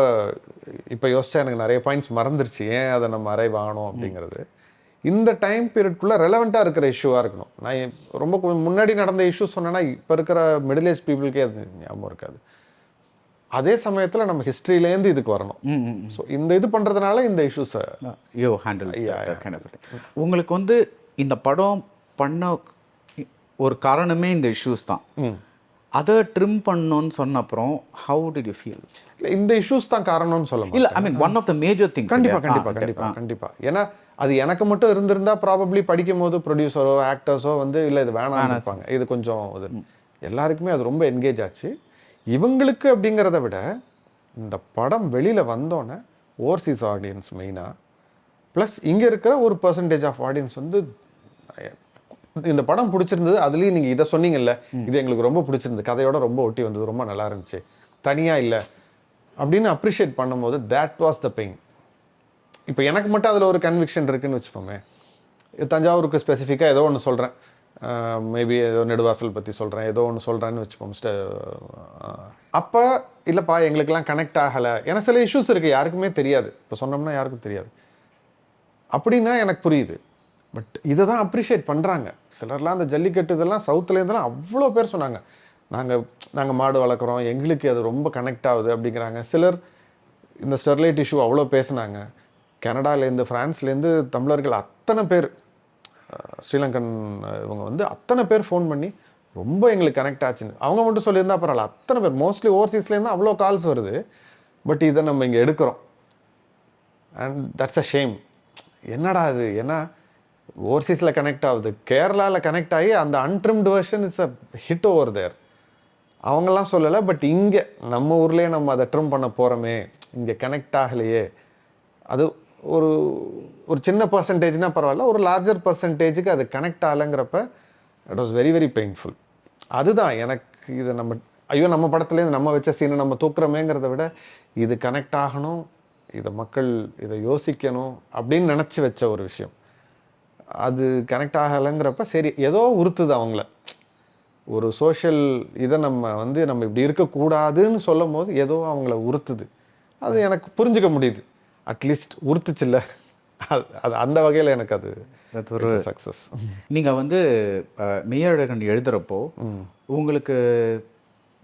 E: இப்போ யோசிச்சா எனக்கு நிறைய பாயிண்ட்ஸ் மறந்துருச்சு, ஏன் அதை நம்ம அரைவ் ஆகணும் அப்படிங்கிறது. இந்த டைம் பீரியட்குள்ளே ரெலவெண்ட்டாக இருக்கிற இஷ்யூவாக இருக்கணும். நான் ரொம்ப முன்னாடி நடந்த இஷ்யூ சொன்னேன்னா இப்போ இருக்கிற மிடில் ஏஜ் பீப்புளுக்கே அது ஞாபகம் இருக்காது. அதே சமயத்தில் நம்ம ஹிஸ்ட்ரியிலேருந்து இதுக்கு வரணும். ஸோ இந்த இது பண்ணுறதுனால இந்த இஷ்யூஸை
D: ஹேண்டில். உங்களுக்கு வந்து இந்த படம் பண்ண ஒரு காரணமே இந்த இஷ்யூஸ் தான். அதை ட்ரிம் பண்ணணும்னு சொன்ன அப்புறம் ஹவு டிட் யூ ஃபீல்?
E: இல்லை இந்த இஷ்யூஸ் தான் காரணம்னு சொல்ல
D: இல்லை, I mean one of the major things.
E: கண்டிப்பாக. ஏன்னா அது எனக்கு மட்டும் இருந்திருந்தா ப்ராபப்ளி படிக்கும் போது ப்ரொடியூசரோ ஆக்டர்ஸோ வந்து இல்லை இது வேணாம்னு இருப்பாங்க. இது கொஞ்சம் இது எல்லாருக்குமே அது ரொம்ப என்கேஜ் ஆச்சு. இவங்களுக்கு அப்படிங்கிறத விட இந்த படம் வெளியில் வந்தோன்னே ஓவர்சீஸ் ஆடியன்ஸ் மெயினாக ப்ளஸ் இங்கே இருக்கிற ஒரு பர்சன்டேஜ் ஆஃப் ஆடியன்ஸ் வந்து இந்த படம் பிடிச்சிருந்தது. அதுலேயும் நீங்கள் இதை சொன்னீங்கல்ல, இது எங்களுக்கு ரொம்ப பிடிச்சிருந்தது, கதையோட ரொம்ப ஒட்டி வந்தது, ரொம்ப நல்லா இருந்துச்சு, தனியாக இல்லை அப்படின்னு அப்ரிஷியேட் பண்ணும்போது தேட் வாஸ் த பெயின். இப்போ எனக்கு மட்டும் அதில் ஒரு கன்விக்ஷன் இருக்குதுன்னு வச்சுப்போமே. தஞ்சாவூருக்கு ஸ்பெசிஃபிக்காக ஏதோ ஒன்று சொல்கிறேன், மேபி ஏதோ நெடுவாசல் பற்றி சொல்கிறேன், ஏதோ ஒன்று சொல்கிறேன்னு வச்சுப்போம். அப்போ இல்லைப்பா எங்களுக்கெல்லாம் கனெக்ட் ஆகலை, ஏன்னா சில இஷ்யூஸ் இருக்குது யாருக்குமே தெரியாது, இப்போ சொன்னோம்னா யாருக்கும் தெரியாது அப்படின்னா எனக்கு புரியுது. பட் இதை தான் அப்ரிஷியேட் பண்ணுறாங்க சிலர்லாம். அந்த ஜல்லிக்கட்டு இதெல்லாம் சவுத்துலேருந்துலாம் அவ்வளோ பேர் சொன்னாங்க, நாங்கள் மாடு வளர்க்குறோம், எங்களுக்கு அது ரொம்ப கனெக்ட் ஆகுது அப்படிங்கிறாங்க. சிலர் இந்த ஸ்டெர்லைட் இஷ்யூ அவ்வளோ பேசுனாங்க. கனடாலேருந்து ஃப்ரான்ஸ்லேருந்து தமிழர்கள் அத்தனை பேர், ஸ்ரீலங்கன் இவங்க வந்து அத்தனை பேர் ஃபோன் பண்ணி ரொம்ப எங்களுக்கு கனெக்ட் ஆச்சுன்னு அவங்க மட்டும் சொல்லியிருந்தா பரவாயில்ல. அத்தனை பேர் மோஸ்ட்லி ஓவர்சீஸ்லேருந்து அவ்வளோ கால்ஸ் வருது. பட் இதை நம்ம இங்கே எடுக்கிறோம் அண்ட் தட்ஸ் அ ஷேம். என்னடா அது, ஏன்னா ஓவர்சீஸில் கனெக்ட் ஆகுது, கேரளாவில் கனெக்ட் ஆகி அந்த untrimmed version is a hit over there. அவங்கெல்லாம் சொல்லலை. பட் இங்கே நம்ம ஊர்லேயே நம்ம அதை ட்ரிம் பண்ண போகிறோமே, இங்கே கனெக்ட் ஆகலையே, அது ஒரு ஒரு சின்ன பர்சன்டேஜ்னால் பரவாயில்ல, ஒரு லார்ஜர் பர்சன்டேஜுக்கு அது கனெக்ட் ஆகலைங்கிறப்ப it was very very painful. அதுதான் எனக்கு இதை நம்ம ஐயோ நம்ம படத்துலேருந்து நம்ம வச்ச சீனை நம்ம தூக்குறோமேங்கிறத விட இது கனெக்ட் ஆகணும், இதை மக்கள் இதை யோசிக்கணும் அப்படின்னு நினச்சி வச்ச ஒரு விஷயம். அது கனெக்ட் ஆகலைங்கிறப்ப சரி ஏதோ உறுத்துது அவங்கள. ஒரு சோஷியல் இதை நம்ம இப்படி இருக்கக்கூடாதுன்னு சொல்லும் போது ஏதோ அவங்கள உறுத்துது. அது எனக்கு புரிஞ்சுக்க முடியுது. அட்லீஸ்ட் உறுத்துச்சில்ல, அது அந்த வகையில் எனக்கு அது ஒரு சக்ஸஸ்.
D: நீங்கள் வந்து மெய்யழகன் எழுதுகிறப்போ உங்களுக்கு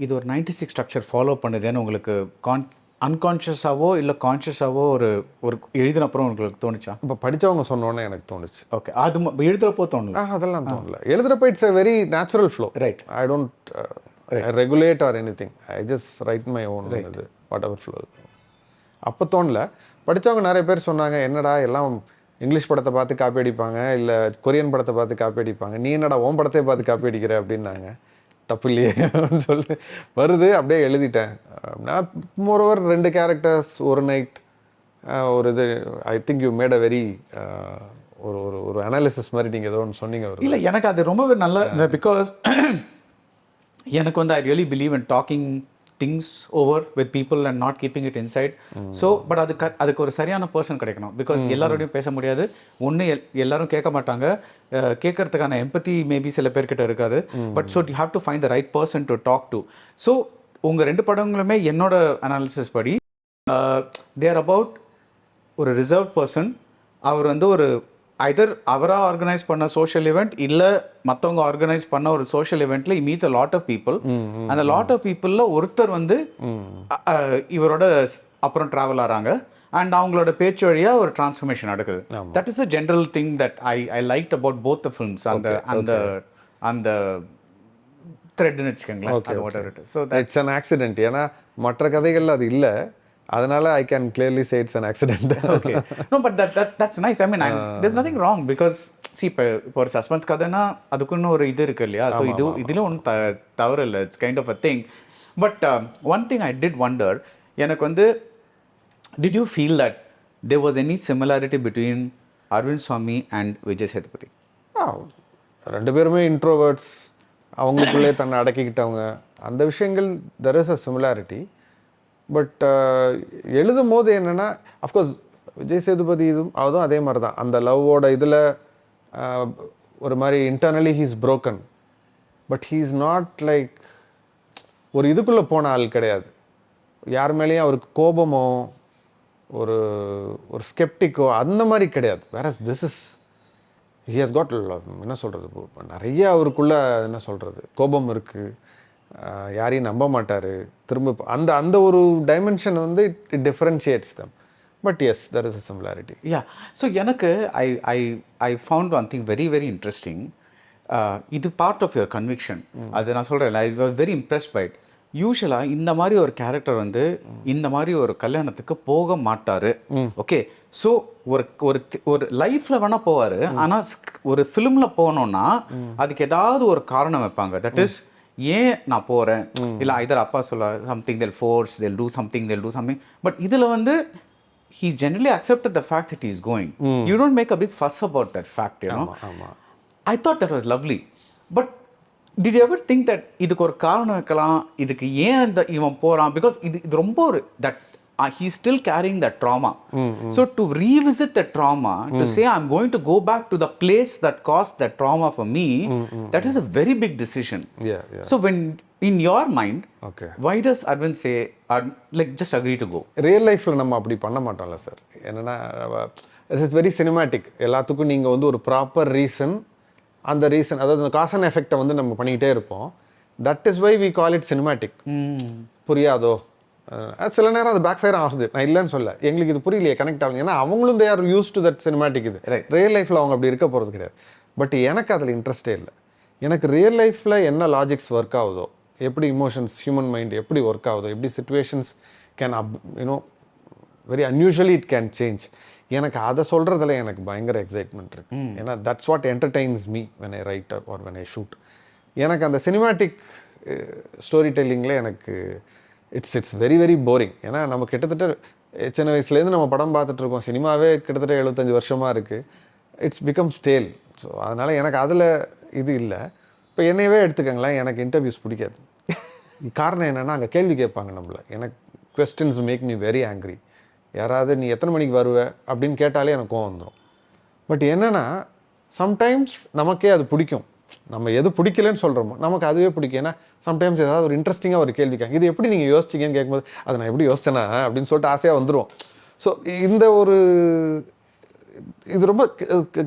D: இது ஒரு 96 ஸ்ட்ரக்சர் ஃபாலோ பண்ணுதுன்னு உங்களுக்கு அன்கான்ஷியஸாவோ இல்லை கான்ஷியஸாவோ ஒரு எழுதினப்புறம் உங்களுக்கு தோணுச்சா?
E: இப்போ படித்தவங்க சொன்னோன்னே எனக்கு தோணுச்சு.
D: ஓகே, அது எழுதுகிறப்போ தோணல?
E: அதெல்லாம் தோணல. எழுதுகிறப்ப it's a very natural flow.
D: Right.
E: I don't regulate or anything. I just write my own இது வாட் எவர் ஃப்ளோ. அப்போ தோணல. படித்தவங்க நிறைய பேர் சொன்னாங்க, என்னடா எல்லாம் இங்கிலீஷ் படத்தை பார்த்து காப்பி அடிப்பாங்க, இல்லை கொரியன் படத்தை பார்த்து காப்பி அடிப்பாங்க, நீ என்னடா உன் படத்தை பார்த்து காப்பி அடிக்கிற அப்படின்னாங்க. தப்பு இல்லையே அப்படின்னு சொல்லி வருது, அப்படியே எழுதிட்டேன். நான் மோரோவர் 2 கேரக்டர்ஸ், ஒரு நைட், ஒரு இது I think you made a very ஒரு அனாலிசிஸ் மாதிரி நீங்கள் ஏதோ ஒன்று சொன்னீங்க.
D: இல்லை, எனக்கு அது ரொம்பவே நல்ல, பிகாஸ் எனக்கு வந்து I really believe in docking things over with people and not keeping it inside. So but அதுக்கு ஒரு சரியான பர்சன் கிடைக்கணும். பிகாஸ் எல்லாரோடையும் பேச முடியாது. ஒன்று எல்லாரும் கேட்க மாட்டாங்க, கேட்கறதுக்கான எம்பத்தி மேபி சில பேர்கிட்ட இருக்காது. But so you have to find the right person to talk to. So உங்கள் 2 படங்களுமே என்னோட அனாலிசிஸ் படி தேர் அபவுட் ஒரு ரிசர்வ் பர்சன். அவர் வந்து ஒரு ஐதர் அவராக ஆர்கனைஸ் பண்ண சோஷியல் இவெண்ட் இல்லை மற்றவங்க ஆர்கனைஸ் பண்ண ஒரு சோஷியல் இவெண்ட்ல meets a lot of people. அந்த லாட் ஆஃப் பீப்புளில் ஒருத்தர் வந்து இவரோட அப்புறம் ட்ராவல் ஆகிறாங்க அண்ட் அவங்களோட பேச்சு வழியாக ஒரு டிரான்ஸ்ஃபர்மேஷன் நடக்குது. That is the general thing that I like about both the films. அந்த த்ரெட்னு வச்சுக்கோங்களேன்.
E: So it's an accident. ஏன்னா மற்ற கதைகள் அது இல்லை, அதனால I can clearly say it's an accident.
D: Okay. No, but that's nice. I mean, there's nothing wrong because see இப்போ ஒரு சஸ்பென்ஸ் கதைனா அதுக்குன்னு ஒரு இது இருக்கு இல்லையா? ஸோ இதில் ஒன்றும் தவறு இல்லை. It's kind of a thing. But one thing I did wonder, எனக்கு வந்து did you feel that there was any similarity between Aravind Swami and Vijay Sethupathi?
E: 2 பேருமே இன்ட்ரோவர்ட்ஸ், அவங்களுக்குள்ளே தன்னை அடக்கிக்கிட்டவங்க, அந்த விஷயங்கள் there is a similarity. But எழுதும் போது என்னென்னா அஃப்கோர்ஸ் விஜய் சேதுபதி அதுவும் அதே மாதிரி தான். அந்த லவ்வோட இதில் ஒரு மாதிரி internally he's broken. But he's not like ஒரு இதுக்குள்ளே போன ஆள் கிடையாது. யார் மேலேயும் அவருக்கு கோபமோ ஒரு ஸ்கெப்டிக்கோ அந்த மாதிரி கிடையாது. Whereas this is he has got என்ன சொல்கிறது, நிறைய அவருக்குள்ள என்ன சொல்கிறது கோபம் இருக்குது, யாரையும் நம்ப மாட்டார் திரும்ப. அந்த அந்த ஒரு டைமென்ஷன் வந்து it differentiates them. But yes there is a similarity.
D: Yeah, so எனக்கு I found one thing very very interesting. இது பார்ட் ஆஃப் யுவர் கன்விக்ஷன். அது நான் சொல்கிறேன், I was very impressed by it. யூஸ்வலாக இந்த மாதிரி ஒரு கேரக்டர் வந்து இந்த மாதிரி ஒரு கல்யாணத்துக்கு போக மாட்டார். ஓகே, ஸோ ஒரு ஒரு ஒரு லைஃப்பில் வேணால் போவார், ஆனால் ஒரு ஃபிலிமில் போகணுன்னா அதுக்கு ஏதாவது ஒரு காரணம் வைப்பாங்க. தட் இஸ் ஏன் நான் போகிறேன், இல்லை ஐதர் அப்பா சொல்ல something tell force tell do something tell do something. But இதில் வந்து he's generally accepted the fact that he's going. You don't make a big fuss about that fact, you know. I thought that was lovely. But did you ever think that இதுக்கு ஒரு காரணம் வைக்கலாம், இதுக்கு ஏன் இந்த இவன் போகிறான்? Because இது ரொம்ப ஒரு that he's still carrying that trauma. So to revisit the trauma, to say I'm going to go back to the place that caused that trauma for me, that is a very big decision.
E: Yeah.
D: So when in your mind,
E: okay,
D: why does Arvind say like just agree to go?
E: Real லைஃப்பில் நம்ம அப்படி பண்ண மாட்டோம்ல sir. என்னென்னா it is very cinematic. எல்லாத்துக்கும் நீங்கள் வந்து ஒரு proper reason, அந்த ரீசன் அதாவது அந்த காஸ் அண்ட் எஃபெக்டை வந்து நம்ம பண்ணிக்கிட்டே இருப்போம். That is why we call it cinematic. புரியாதோ, சில நேரம் அது பேக் ஃபயர் ஆகுது, நான் இல்லைன்னு சொல்ல, எங்களுக்கு இது புரியலையே, கனெக்ட் ஆகல. ஏன்னா அவங்களும் they are use to that cinematic. இது ரியல் லைஃப்பில் அவங்க அப்படி இருக்க போகிறது கிடையாது. பட் எனக்கு அதில் இன்ட்ரெஸ்டே இல்லை. எனக்கு ரியல் லைஃப்பில் என்ன லாஜிக்ஸ் ஒர்க் ஆகுதோ, எப்படி இமோஷன்ஸ் ஹியூமன் மைண்ட் எப்படி ஒர்க் ஆகுதோ, எப்படி situations can you know very unusually it can change, எனக்கு அதை சொல்கிறதுல எனக்கு பயங்கர எக்ஸைட்மெண்ட் இருக்குது. ஏன்னா that's what entertains me when I write or when I shoot. எனக்கு அந்த சினிமேட்டிக் ஸ்டோரி டெல்லிங்கில் எனக்கு இட்ஸ் வெரி வெரி போரிங். ஏன்னா நம்ம கிட்டத்தட்ட சின்ன வயசுலேருந்து நம்ம படம் பார்த்துட்ருக்கோம், சினிமாவே கிட்டத்தட்ட 75 வருஷமாக இருக்குது. It's become stale. ஸோ அதனால் எனக்கு அதில் இது இல்லை. இப்போ என்னையவே எடுத்துக்கங்களேன், எனக்கு இன்டர்வியூஸ் பிடிக்காது. காரணம் என்னென்னா அங்கே கேள்வி கேட்பாங்க நம்மளை. எனக்கு questions make me very angry. யாராவது நீ எத்தனை மணிக்கு வருவ அப்படின்னு கேட்டாலே எனக்கு கோவம் வந்துடும். பட் என்னென்னா சம்டைம்ஸ் நமக்கே அது பிடிக்கும். நம்ம எது பிடிக்கலன்னு சொல்கிறோமோ நமக்கு அதுவே பிடிக்கும். ஏன்னா சம்டைம்ஸ் ஏதாவது ஒரு இன்ட்ரெஸ்டிங்காக ஒரு கேள்விக்காங்க, இது எப்படி நீங்கள் யோசிச்சிங்கன்னு கேட்கும்போது அதை நான் எப்படி யோசிச்சேனா அப்படின்னு சொல்லிட்டு ஆசையாக வந்துடும். ஸோ இந்த ஒரு இது ரொம்ப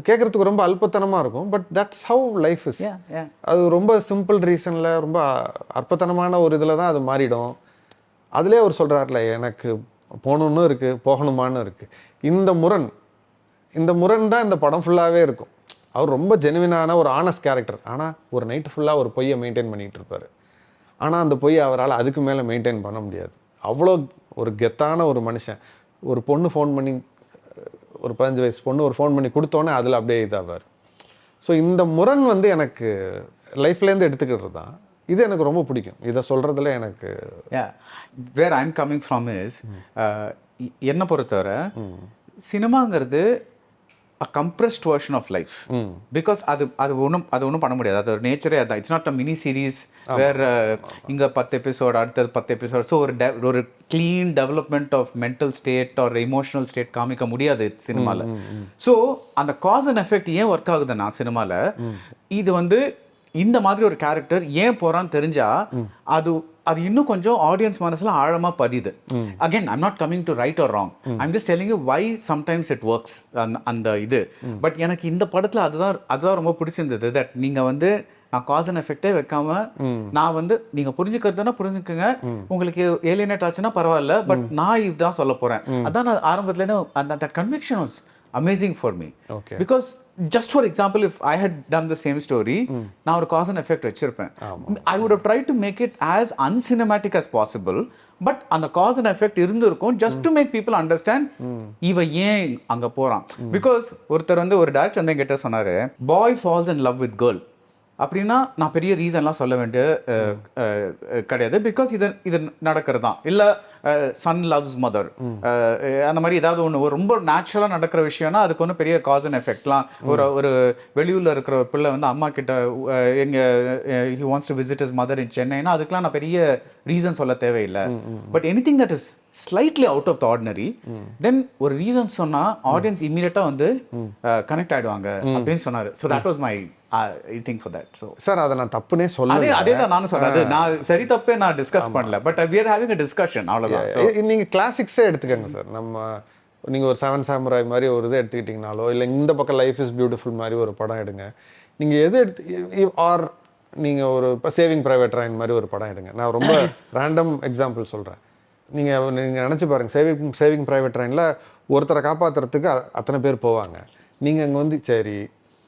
E: கேட்குறதுக்கு ரொம்ப அல்பத்தனமாக இருக்கும். But that's how life is. அது ரொம்ப சிம்பிள் ரீசனில் ரொம்ப அற்பத்தனமான ஒரு இதில் தான் அது மாறிடும். அதிலே அவர் சொல்கிறார்ல, எனக்கு போகணுன்னு இருக்குது, போகணுமான்னு இருக்குது. இந்த முரண் தான் இந்த படம் ஃபுல்லாகவே இருக்கும். அவர் ரொம்ப ஜெனுவினான ஒரு ஆனஸ்ட் கேரக்டர். ஆனால் ஒரு நைட்டு ஃபுல்லாக ஒரு பொய்யை மெயின்டைன் பண்ணிகிட்டு இருப்பார். ஆனால் அந்த பொய்யை அவரால் அதுக்கு மேலே மெயின்டைன் பண்ண முடியாது. அவ்வளோ ஒரு கெத்தான ஒரு மனுஷன். ஒரு பொண்ணு ஃபோன் பண்ணி, ஒரு 15 வயசு பொண்ணு ஒரு ஃபோன் பண்ணி கொடுத்தோன்னே அதில் அப்படியே இதாவார். ஸோ இந்த முரண் வந்து எனக்கு லைஃப்லேருந்து எடுத்துக்கிட்டு தான் இது எனக்கு ரொம்ப பிடிக்கும். இதை சொல்கிறதுல எனக்கு
D: where I'm coming from is, என்னை பொறுத்தவரை சினிமாங்கிறது a compressed version of life. Because அது ஒன்றும் பண்ண முடியாது. அது ஒரு நேச்சரே அதான். It's not a mini series where இங்கே 10 எபிசோடு அடுத்தது 10 எபிசோடு. ஸோ ஒரு clean development of mental state or emotional state காமிக்க முடியாது சினிமாவில். ஸோ அந்த காஸ் அண்ட் எஃபெக்ட் ஏன் ஒர்க் ஆகுதுன்னா சினிமாவில், இது வந்து இந்த மாதிரி ஒரு கேரக்டர் ஏன் போகிறான்னு தெரிஞ்சால் அது இன்னும் கொஞ்சம் ஆடியன்ஸ் மனசில் ஆழமாக பதியுது. Again I'm not coming to right or wrong, I'm just telling you why sometimes it works அந்த இது. பட் எனக்கு இந்த படத்தில் அதுதான் ரொம்ப பிடிச்சிருந்தது. தட் நீங்கள் வந்து நான் காஸ் அண்ட் எஃபெக்டே வைக்காம நான் வந்து நீங்கள் புரிஞ்சுக்கிறதுனா புரிஞ்சுக்கோங்க, உங்களுக்கு ஏலியனேட் ஆச்சுன்னா பரவாயில்ல, பட் நான் இதுதான் சொல்ல போகிறேன். அதான் நான் ஆரம்பத்துலேருந்து அந்த conviction was amazing for me.
E: Okay.
D: Because just for example, if I had done the same story, now ஒரு cause and effect வச்சிருப்பேன். I would have tried to make it as uncinematic as possible, but அந்த cause and effect இருந்திருக்கும் just to make people understand இவ ஏன் அங்க போறான். Because ஒருத்தர் வந்து ஒரு டைரக்டர் வந்து என்கிட்ட சொன்னாரு, boy falls in love with girl அப்படின்னா நான் பெரிய ரீசன்லாம் சொல்ல வேண்டிய கிடையாது. பிகாஸ் இது நடக்கிறது தான். இல்லை சன் லவ்ஸ் மதர் அந்த மாதிரி ஏதாவது ஒன்று ரொம்ப நேச்சுரலாக நடக்கிற விஷயம்னா அதுக்கு ஒன்றும் பெரிய காஸ் அண்ட் எஃபெக்ட்லாம் ஒரு வெளியூரில் இருக்கிற ஒரு பிள்ளை வந்து அம்மா கிட்ட he wants to visit his mother in சென்னைனா அதுக்கெலாம் நான் பெரிய ரீசன் சொல்ல தேவையில்லை. But anything that is slightly out of the ordinary, then ஒரு ரீசன் சொன்னால் ஆடியன்ஸ் இம்மீடியட்டாக வந்து கனெக்ட் ஆகிடுவாங்க அப்படின்னு சொன்னார். So that was my I think for that. So
E: sir அதை நான் தப்புனே சொல்லல.
D: அதே தான் நானும் சொல்றது. நான் சரி தப்பே நான் டிஸ்கஸ் பண்ணல. But we are having a discussion அவ்வளவுதான்.
E: நீங்க கிளாசிக்ஸே எடுத்துக்கங்க சார். நம்ம நீங்கள் ஒரு 7 சாமுராய் மாதிரி ஒரு இது எடுத்துக்கிட்டிங்கனாலோ, இல்லை இந்த பக்கம் லைஃப் இஸ் பியூட்டிஃபுல் மாதிரி ஒரு படம் எடுங்க. நீங்கள் எது எடுத்து ஆர் நீங்கள் ஒரு இப்போ சேவிங் பிரைவேட் ரைன் மாதிரி ஒரு படம் எடுங்க. நான் ரொம்ப ரேண்டம் எக்ஸாம்பிள் சொல்கிறேன். நீங்கள் நினச்சி பாருங்கள், சேவிங் பிரைவேட் ரைனில் ஒருத்தரை காப்பாற்றுறதுக்கு அத்தனை பேர் போவாங்க. நீங்கள் அங்கே வந்து சரி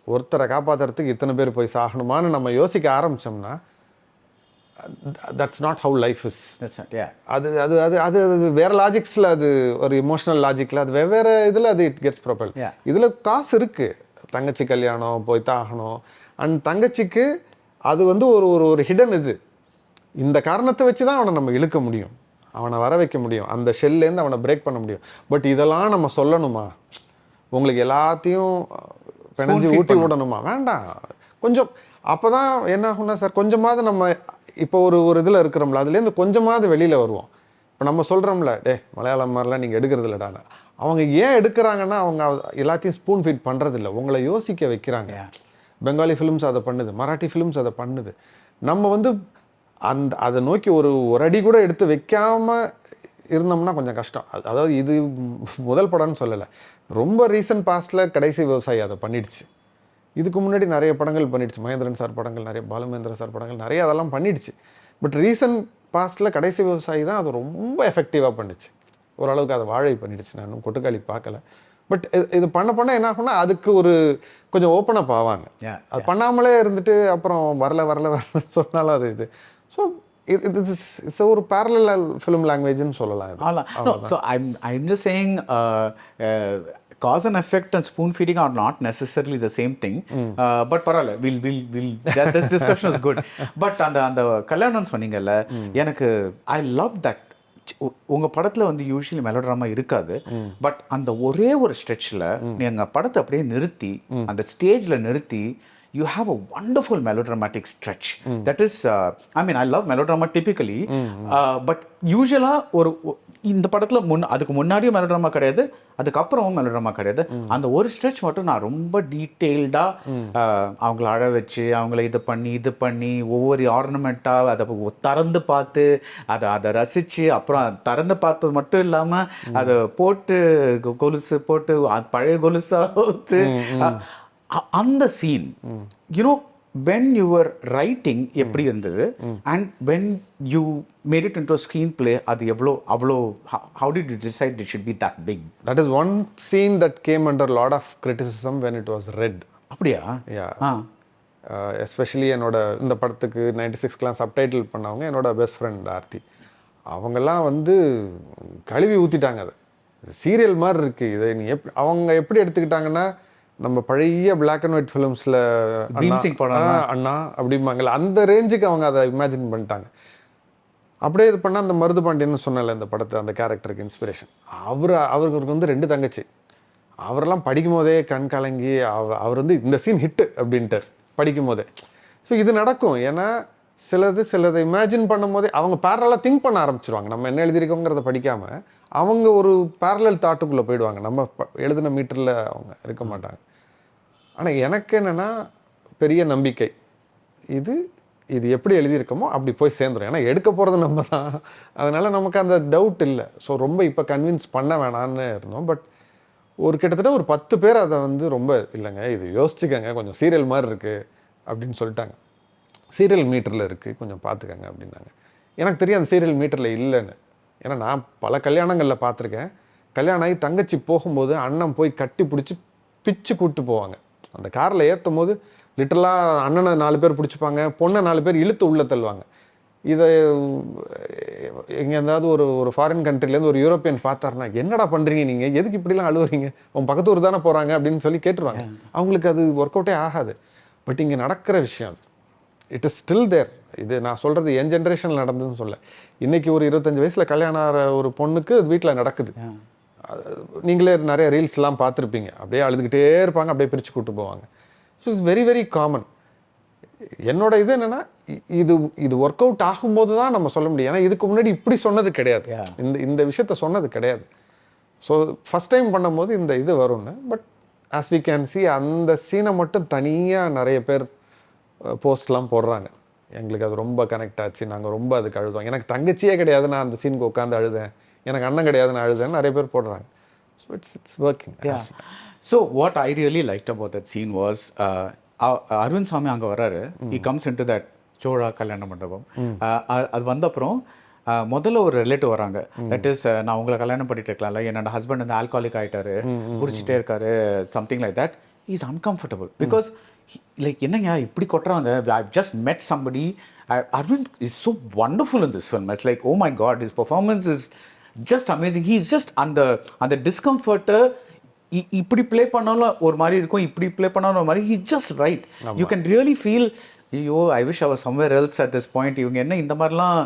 E: ஒருத்தரை காப்பாற்றுறதுக்கு இத்தனை பேர் போய் சாகணுமான்னு நம்ம யோசிக்க ஆரம்பித்தோம்னா that's not how life is. அது அது அது அது அது வேறு லாஜிக்ஸில், அது ஒரு இமோஷனல் லாஜிக்கில், அது வெவ்வேறு இதில் அது இட் கெட்ஸ் ப்ரொபல். இதில் காசு இருக்குது, தங்கச்சி கல்யாணம் போய் தான் ஆகணும். அண்ட் தங்கச்சிக்கு அது வந்து ஒரு ஒரு ஒரு ஹிடன் இது. இந்த காரணத்தை வச்சு தான் அவனை நம்ம இழுக்க முடியும், அவனை வர வைக்க முடியும், அந்த ஷெல்லேருந்து அவனை பிரேக் பண்ண முடியும். பட் இதெல்லாம் நம்ம சொல்லணுமா? உங்களுக்கு எல்லாத்தையும் பிணைஞ்சு ஊட்டி விடணுமா? வேண்டாம். கொஞ்சம் அப்போ தான் என்ன ஆகும்னா சார், கொஞ்சமாவது நம்ம இப்போ ஒரு ஒரு இதில் இருக்கிறோம்ல, அதுலேருந்து கொஞ்சமாவது வெளியில் வருவோம். இப்போ நம்ம சொல்கிறோம்ல, மலையாளம் மாதிரிலாம் நீங்கள் எடுக்கிறது இல்லைடான்னு. அவங்க ஏன் எடுக்கிறாங்கன்னா அவங்க எல்லாத்தையும் ஸ்பூன் ஃபீட் பண்ணுறதில்ல, உங்களை யோசிக்க வைக்கிறாங்க. பெங்காலி ஃபிலிம்ஸ் அதை பண்ணுது, மராட்டி ஃபிலிம்ஸ் அதை பண்ணுது. நம்ம வந்து அதை நோக்கி ஒரு அடி கூட எடுத்து வைக்காமல் இருந்தோம்னா கொஞ்சம் கஷ்டம். அதாவது இது முதல் படம்னு சொல்லலை, ரொம்ப ரீசன்ட் பாஸ்டில் கடைசி விவசாயி அதை பண்ணிடுச்சு. இதுக்கு முன்னாடி நிறைய படங்கள் பண்ணிடுச்சு, மகேந்திரன் சார் படங்கள் நிறைய, பாலுமேந்திர சார் படங்கள் நிறைய அதெல்லாம் பண்ணிடுச்சு. பட் ரீசன்ட் பாஸ்டில் கடைசி விவசாயி தான் அது ரொம்ப எஃபெக்டிவாக பண்ணிச்சு. ஓரளவுக்கு அதை வாழை பண்ணிடுச்சு. நான் இன்னும் கொட்டுக்காளி பார்க்கல. பட் இது பண்ண என்ன ஆகும்னா அதுக்கு ஒரு கொஞ்சம் ஓப்பன் அப் ஆவாங்க. அது பண்ணாமலே இருந்துட்டு அப்புறம் வரல சொன்னாலும் அது இது. ஸோ இட்ஸ் ஒரு பேரலல் ஃபிலிம் லாங்குவேஜ்னு சொல்லலாம்.
D: So I'm just saying cause and effect and spoon feeding are not necessarily the same thing. But parala will this discussion is good. But அந்த கல்யாணம் சொன்னீங்கல்ல, எனக்கு I love that. உங்க படத்துல வந்து usually melodrama இருக்காது. But அந்த ஒரே ஒரு ஸ்ட்ரெச்சில் நீங்க படத்தை அப்படியே நிறுத்தி அந்த ஸ்டேஜ்ல நிறுத்தி you have a wonderful melodramatic stretch. That is, I mean, I love melodrama typically, but usually ஒரு இந்த படத்தில் அதுக்கு முன்னாடியும் மெலோட்ராமா கிடையாது, அதுக்கப்புறமும் மெலோட்ராமா கிடையாது. அந்த ஒரு ஸ்ட்ரெச் மட்டும் நான் ரொம்ப டீட்டெயில்டாக அவங்கள அழ வச்சு அவங்கள இது பண்ணி ஒவ்வொரு ஆர்னமெண்ட்டாக அதை திறந்து பார்த்து அதை ரசித்து, அப்புறம் திறந்து பார்த்தது மட்டும் இல்லாமல் அதை போட்டு கொலுசு போட்டு பழைய கொலுசாக ஊற்று அந்த scene, you know when you were writing எப்படி இருந்தது, and when you made it into a screenplay, அது அவ்வளோ how did you decide it should be that big?
E: That is one scene that came under a lot of criticism when it was read.
D: அப்படியா?
E: Especially என்னோட இந்த படத்துக்கு 96லாம் subtitle பண்ணவங்க என்னோட best friend Aarthi. அவங்கெல்லாம் வந்து கழுவி ஊற்றிட்டாங்க. அது சீரியல் மாதிரி இருக்குது. இதை நீ அவங்க எப்படி எடுத்துக்கிட்டாங்கன்னா, நம்ம பழைய பிளாக் அண்ட் ஒயிட் ஃபிலிம்ஸில் அண்ணா அப்படிம்பாங்கல்ல, அந்த ரேஞ்சுக்கு அவங்க அதை இமேஜின் பண்ணிட்டாங்க. அப்படியே இது பண்ணால் அந்த மருது பாண்டியன்னு சொன்னல இந்த படத்தை, அந்த கேரக்டருக்கு இன்ஸ்பிரேஷன் அவருக்கு வந்து 2 தங்கச்சி. அவரெல்லாம் படிக்கும் போதே கண் கலங்கி அவர் வந்து இந்த சீன் ஹிட்டு அப்படின்ட்டு படிக்கும் போதே. ஸோ இது நடக்கும். ஏன்னா சிலதை இமேஜின் பண்ணும் போதே அவங்க பேரலாக திங்க் பண்ண ஆரம்பிச்சிருவாங்க. நம்ம என்ன எழுதியிருக்கோங்கிறத படிக்காமல் அவங்க ஒரு பேரலல் தாட்டுக்குள்ளே போயிடுவாங்க. நம்ம எழுதின மீட்டரில் அவங்க இருக்க மாட்டாங்க. ஆனால் எனக்கு என்னென்னா பெரிய நம்பிக்கை, இது எப்படி எழுதியிருக்கோமோ அப்படி போய் சேர்ந்துடும். ஏன்னா எடுக்க போகிறது நம்ம தான், அதனால் நமக்கு அந்த டவுட் இல்லை. ஸோ ரொம்ப இப்போ கன்வின்ஸ் பண்ண வேணான்னு இருந்தோம். பட் ஒரு கிட்டத்தட்ட ஒரு 10 பேர் அதை வந்து ரொம்ப இல்லைங்க இது யோசிச்சுக்கங்க, கொஞ்சம் சீரியல் மாதிரி இருக்குது அப்படின்னு சொல்லிட்டாங்க. சீரியல் மீட்டரில் இருக்குது, கொஞ்சம் பார்த்துக்கங்க அப்படின்னாங்க. எனக்கு தெரியும் அந்த சீரியல் மீட்டரில் இல்லைன்னு. ஏன்னா நான் பல கல்யாணங்களில் பார்த்துருக்கேன். கல்யாணம் ஆகி தங்கச்சி போகும்போது அண்ணன் போய் கட்டி பிடிச்சி பிச்சு கூப்பிட்டு போவாங்க. அந்த காரில் ஏற்றும் போது லிட்டரலாக அண்ணனை 4 பேர் பிடிச்சிப்பாங்க, பொண்ணை 4 பேர் இழுத்து உள்ளே தள்ளுவாங்க. இதை எங்கே இருந்தாவது ஒரு ஃபாரின் கண்ட்ரிலேருந்து ஒரு யூரோப்பியன் பார்த்தாருன்னா, என்னடா பண்ணுறீங்க நீங்கள், எதுக்கு இப்படிலாம் அழுவுறீங்க, உன் பக்கத்து ஊர் தானே போகிறாங்க அப்படின்னு சொல்லி கேட்டுருவாங்க. அவங்களுக்கு அது ஒர்க் அவுட்டே ஆகாது. பட் இங்கே நடக்கிற விஷயம் அது, இட் இஸ் ஸ்டில் தேர். இது நான் சொல்கிறது என் ஜென்ரேஷனில் நடந்ததுன்னு சொல்ல, இன்றைக்கி ஒரு 25 வயசில் கல்யாணம் ஆகிற ஒரு பொண்ணுக்கு அது வீட்டில் நடக்குது. நீங்களே நிறைய ரீல்ஸ்லாம் பார்த்துருப்பீங்க. அப்படியே அழுதுகிட்டே இருப்பாங்க, அப்படியே பிரித்து கூப்பிட்டு போவாங்க. So it's very very common. என்னோட இது என்னென்னா, இது ஒர்க் அவுட் ஆகும்போது தான் நம்ம சொல்ல முடியும். ஏன்னா இதுக்கு முன்னாடி இப்படி சொன்னது கிடையாது, இந்த விஷயத்த சொன்னது கிடையாது. ஸோ ஃபஸ்ட் டைம் பண்ணும்போது இந்த இது வரும்னு. But as we can see, அந்த சீனை மட்டும் தனியாக நிறைய பேர் போஸ்ட்லாம் போடுறாங்க. எங்களுக்கு அது ரொம்ப கனெக்ட் ஆச்சு, நாங்கள் ரொம்ப அதுக்கு அழுதோம், எனக்கு தங்கச்சியே கிடையாது நான் அந்த சீனுக்கு உட்காந்து அழுதேன், எனக்கு அண்ணன் கிடையாது நான் அழுதேன்னு நிறைய பேர் போடுறாங்க. So it's working.
D: Yeah. So what I really liked about that scene was Aravind Sami அங்கே வர்றாரு. He comes into that Chola கல்யாண மண்டபம். அது வந்த அப்புறம் முதல்ல ஒரு ரிலேட்டிவ் வராங்க. தட் இஸ் நான் உங்களை கல்யாணம் பண்ணிட்டு இருக்கலாம்ல, என்னோட ஹஸ்பண்ட் வந்து ஆல்காலிக் ஆகிட்டாரு, குடிச்சிட்டே இருக்காரு, something like that. Is uncomfortable because like என்னங்க இப்படி கொட்டுறாங்க. I just met somebody. Arvind is so wonderful in this film. It's like, oh my God, his performance is just amazing. He's just அந்த டிஸ்கம்ஃபர்ட்டை இப்படி play பண்ணாலும் ஒரு மாதிரி இருக்கும், இப்படி ப்ளே பண்ணாலும் ஒரு மாதிரி. He's just right. You can really feel, ஐயோ ஐ விஷ் அவர் somewhere else at this point. இவங்க என்ன இந்த மாதிரிலாம்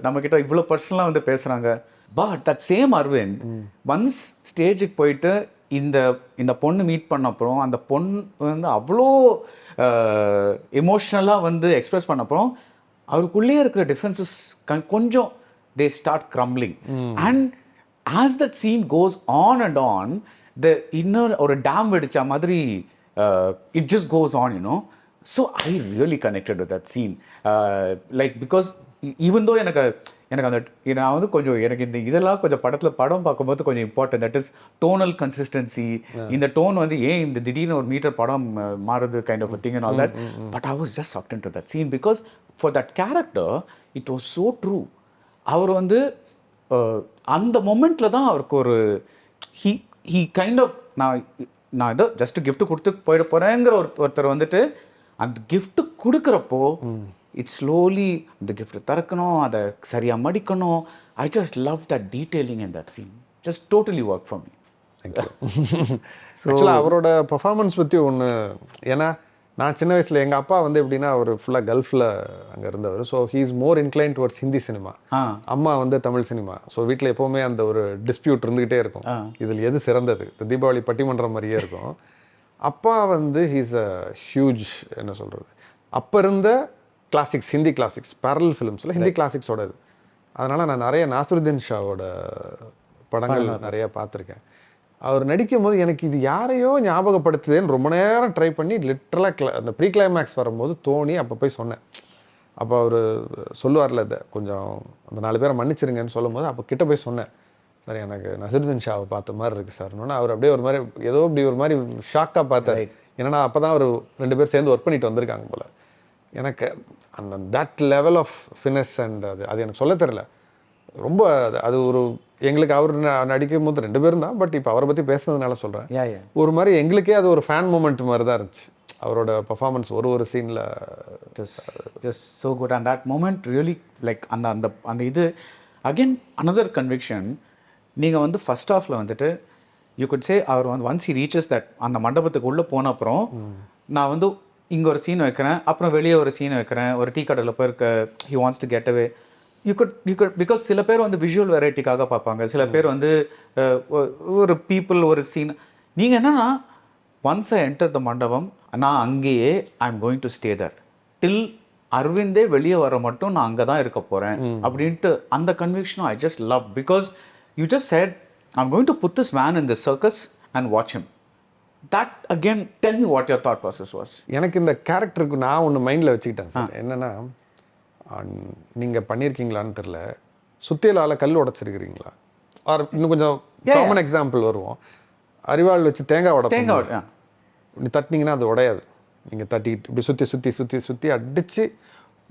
D: நம்மக்கிட்ட இவ்வளோ பர்சனலாக வந்து பேசுகிறாங்க. But that same Aravind once ஸ்டேஜுக்கு போயிட்டு இந்த பொண்ணு மீட் பண்ண அப்புறம் அந்த பொண்ணு வந்து அவ்வளோ எமோஷ்னலாக வந்து எக்ஸ்பிரஸ் பண்ண அப்புறம் அவருக்குள்ளேயே இருக்கிற டிஃப்ரென்சஸ் கொஞ்சம் they start crumbling. And as that scene goes on and on, the inner or a dam வெடிச்ச மாதிரி it just goes on, you know. So I really connected with that scene, like because even though எனக்கு அந்த நான் வந்து கொஞ்சம் எனக்கு இதெல்லாம் கொஞ்சம் படம் பார்க்கும்போது கொஞ்சம் important. That is tonal consistency. இந்த டோன் வந்து ஏன் இந்த திடீர்னு ஒரு மீட்டர் படம் மாறுது kind of thing and all that. But I was just sucked into that scene because for that character it was so true. அவர் வந்து அந்த மொமெண்ட்டில் தான் அவருக்கு ஒரு ஹீ கைண்ட் ஆஃப் நான் ஏதோ ஜஸ்ட் கிஃப்ட் கொடுத்து போயிட போகிறேங்கிற ஒருத்தர் வந்துட்டு அந்த கிஃப்ட்டு கொடுக்குறப்போ இட்ஸ் ஸ்லோலி இந்த கிஃப்ட் திறக்கணும், அதை சரியாக மடிக்கணும். I just love that detailing in that scene. Just totally work for me.
E: ஆக்சுவலாக அவரோட பர்ஃபார்மன்ஸ் பற்றி ஒன்று, ஏன்னா நான் சின்ன வயசில் எங்கள் அப்பா வந்து எப்படின்னா அவர் ஃபுல்லாக கல்ஃபில் அங்கே இருந்தவர். So he is more incline towards Hindi cinema, அம்மா வந்து தமிழ் சினிமா. ஸோ வீட்டில் எப்போவுமே அந்த ஒரு டிஸ்பியூட் இருந்துக்கிட்டே இருக்கும், இதில் எது சிறந்தது. தீபாவளி பட்டிமன்றம் மாதிரியே இருக்கும். அப்பா வந்து ஹீஸ் அ ஹியூஜ், என்ன சொல்கிறது, அப்போ இருந்த கிளாசிக்ஸ், ஹிந்தி கிளாசிக்ஸ், பேரல் ஃபிலிம்ஸில் ஹிந்தி கிளாசிக்ஸோட இது. அதனால் நான் நிறைய நாசருதீன் ஷாவோட படங்கள் நிறையா பார்த்துருக்கேன். அவர் நடிக்கும் போது எனக்கு இது யாரையோ ஞாபகப்படுத்துதேன்னு ரொம்ப நேரம் ட்ரை பண்ணி லிட்ரலாக அந்த ப்ரீ கிளைமேக்ஸ் வரும்போது தோணி அப்போ போய் சொன்னேன். அப்போ அவர் சொல்லுவார்ல, இதை கொஞ்சம் அந்த 4 பேரை மன்னிச்சிருங்கன்னு சொல்லும் போது அப்போ கிட்ட போய் சொன்னேன், சார் எனக்கு நசருதீன் ஷாவை பார்த்த மாதிரி இருக்குது சார்னு. அவர் அப்படியே ஒரு மாதிரி ஏதோ இப்படி ஒரு மாதிரி ஷாக்காக பார்த்தார். ஏன்னா அப்போ தான் அவர் 2 பேர் சேர்ந்து ஒர்க் பண்ணிட்டு வந்திருக்காங்க போல். எனக்கு அந்த தட் லெவல் ஆஃப் ஃபினஸ் அண்ட் அது எனக்கு சொல்ல தெரியல. ரொம்ப அது ஒரு எங்களுக்கு அவர் நடிக்கும் போது 2 பேரும் தான். பட் இப்போ அவரை பற்றி பேசுனதுனால சொல்கிறேன், ஒரு மாதிரி எங்களுக்கே அது ஒரு ஃபேன் மூமெண்ட் மாதிரி தான் இருந்துச்சு அவரோட பர்ஃபார்மன்ஸ் ஒரு சீனில்.
D: Just so good. And that moment really like அந்த இது அகெயின் அனதர் கன்விக்ஷன். நீங்கள் வந்து ஃபர்ஸ்ட் ஹாஃபில் வந்துட்டு யூ குட் சே அவர் வந்து ஒன்ஸ் ஹி ரீச்சஸ் தட் அந்த மண்டபத்துக்கு உள்ளே போன அப்புறம் நான் வந்து இங்கே ஒரு சீன் வைக்கிறேன், அப்புறம் வெளியே ஒரு சீன் வைக்கிறேன், ஒரு டீ கடையில் போயிருக்க he wants to get away. You good because சில பேர் வந்து விஷுவல் வெரைட்டிக்காக பார்ப்பாங்க, சில பேர் வந்து ஒரு பீப்புள் ஒரு சீன். நீங்கள் என்னன்னா ஒன்ஸ் ஐ என்டர் த மண்டபம், நான் அங்கேயே I am going to stay there till அரவிந்தே வெளியே வர மட்டும் நான் அங்கே தான் இருக்க போகிறேன் அப்படின்ட்டு அந்த கன்விக்ஷனும் I just love. Because you just said I am going to put this man in the circus and watch him. That again tell me what your thought process was.
E: எனக்கு இந்த கேரக்டருக்கு நான் ஒன்று மைண்டில் வச்சுக்கிட்டேன் சார். என்னென்னா, நீங்கள் பண்ணியிருக்கீங்களான்னு தெரில, சுத்தியலால் கல் உடச்சிருக்கிறீங்களா? ஆர் இன்னும் கொஞ்சம் காமன் எக்ஸாம்பிள் வருவோம், அரிவாள் வச்சு தேங்காய் இப்படி தட்டினீங்கன்னா அது உடையாது. நீங்கள் தட்டிக்கிட்டு இப்படி சுற்றி சுற்றி சுற்றி சுற்றி அடித்து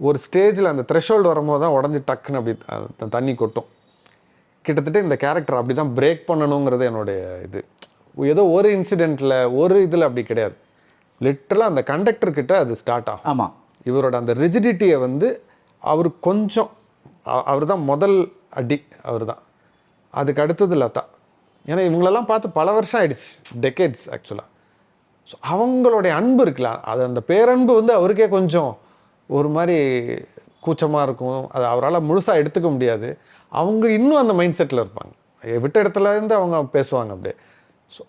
E: ஒரு ஸ்டேஜில் அந்த த்ரெஷோல்டு வரும்போது தான் உடஞ்சி டக்குன்னு அப்படி தண்ணி கொட்டும். கிட்டத்தட்ட இந்த கேரக்டர் அப்படி தான் பிரேக் பண்ணணுங்கிறது என்னுடைய இது. ஏதோ ஒரு இன்சிடெண்ட்டில் ஒரு இதில் அப்படி கிடையாது. லிட்டரலாக அந்த கண்டக்டர்கிட்ட அது ஸ்டார்ட் ஆகும்.
D: ஆமாம்,
E: இவரோட அந்த ரிஜிடிட்டியை வந்து அவர் கொஞ்சம் அவர் தான் முதல் அடி, அவர் தான். அதுக்கு அடுத்தது லதா. ஏன்னா இவங்களெல்லாம் பார்த்து பல வருஷம் ஆயிடுச்சு, டெக்கேட்ஸ் ஆக்சுவலாக. ஸோ அவங்களுடைய அன்பு இருக்குல்ல, அது அந்த பேரன்பு வந்து அவருக்கே கொஞ்சம் ஒரு மாதிரி கூச்சமாக இருக்கும். அது அவரால் முழுசாக எடுத்துக்க முடியாது. அவங்க இன்னும் அந்த மைண்ட் செட்டில் இருப்பாங்க, விட்ட இடத்துலேருந்து அவங்க பேசுவாங்க அப்படியே. ஸோ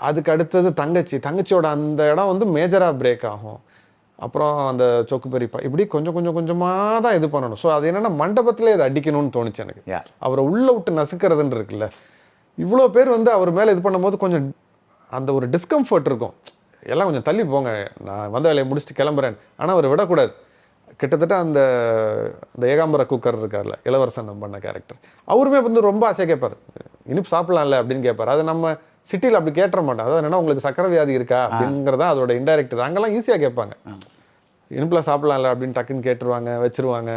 E: அதுக்கு அடுத்தது தங்கச்சியோட அந்த இடம் வந்து மேஜராக பிரேக் ஆகும். அப்புறம் அந்த சொக்கு பெரியப்பா இப்படி கொஞ்சம் கொஞ்சம் கொஞ்சமாக தான் இது பண்ணணும். ஸோ அது என்னென்னா மண்டபத்திலே அதை அடிக்கணும்னு தோணுச்சு எனக்கு. அவரை உள்ளே விட்டு நசுக்கிறதுன்னு இருக்குல்ல, இவ்வளோ பேர் வந்து அவர் மேலே இது பண்ணும்போது கொஞ்சம் அந்த ஒரு டிஸ்கம்ஃபர்ட் இருக்கும். எல்லாம் கொஞ்சம் தள்ளி போங்க, நான் வந்த வேலையை முடிச்சுட்டு கிளம்புறேன். ஆனால் அவர் விடக்கூடாது. கிட்டத்தட்ட அந்த அந்த ஏகாம்பர குக்கர் இருக்கார்ல, இளவரசன் நம்ம பண்ண கேரக்டர், அவருமே வந்து ரொம்ப ஆசையாக கேட்பார், இனிப்பு சாப்பிட்லாம்ல அப்படின்னு கேட்பார். அது நம்ம சிட்டியில் அப்படி கேட்டுற மாட்டோம். அதாவது என்னன்னா உங்களுக்கு சக்கரை வியாதி இருக்கா அப்படிங்கிறதா அதோட இன்டைரக்ட். அங்கெல்லாம் ஈஸியாக கேட்பாங்க, இனிப்பில் சாப்பிட்லாம்ல அப்படின்னு டக்குன்னு கேட்டுருவாங்க, வச்சுருவாங்க,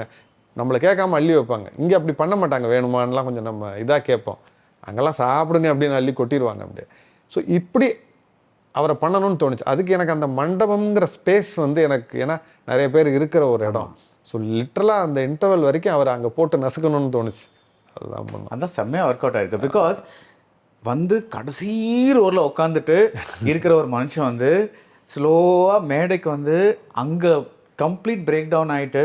E: நம்மளை கேட்காம அள்ளி வைப்பாங்க. இங்கே அப்படி பண்ண மாட்டாங்க, வேணுமானலாம் கொஞ்சம் நம்ம இதாக கேட்போம். அங்கெல்லாம் சாப்பிடுங்க அப்படின்னு அள்ளி கொட்டிடுவாங்க அப்படியே. ஸோ இப்படி அவரை பண்ணணும்னு தோணுச்சு. அதுக்கு எனக்கு அந்த மண்டபம்ங்கிற ஸ்பேஸ் வந்து எனக்கு, ஏன்னா நிறைய பேர் இருக்கிற ஒரு இடம். ஸோ லிட்ரலாக அந்த இன்டர்வல் வரைக்கும் அவர் அங்கே போட்டு நசுக்கணும்னு தோணுச்சு. அதுதான் பண்ணோம்.
D: அதான் செம்மையாக ஒர்க் அவுட் ஆயிருக்கு. பிகாஸ் வந்து கடைசி ரோரில் உட்காந்துட்டு இருக்கிற ஒரு மனுஷன் வந்து ஸ்லோவாக மேடைக்கு வந்து அங்கே கம்ப்ளீட் பிரேக் டவுன் ஆகிட்டு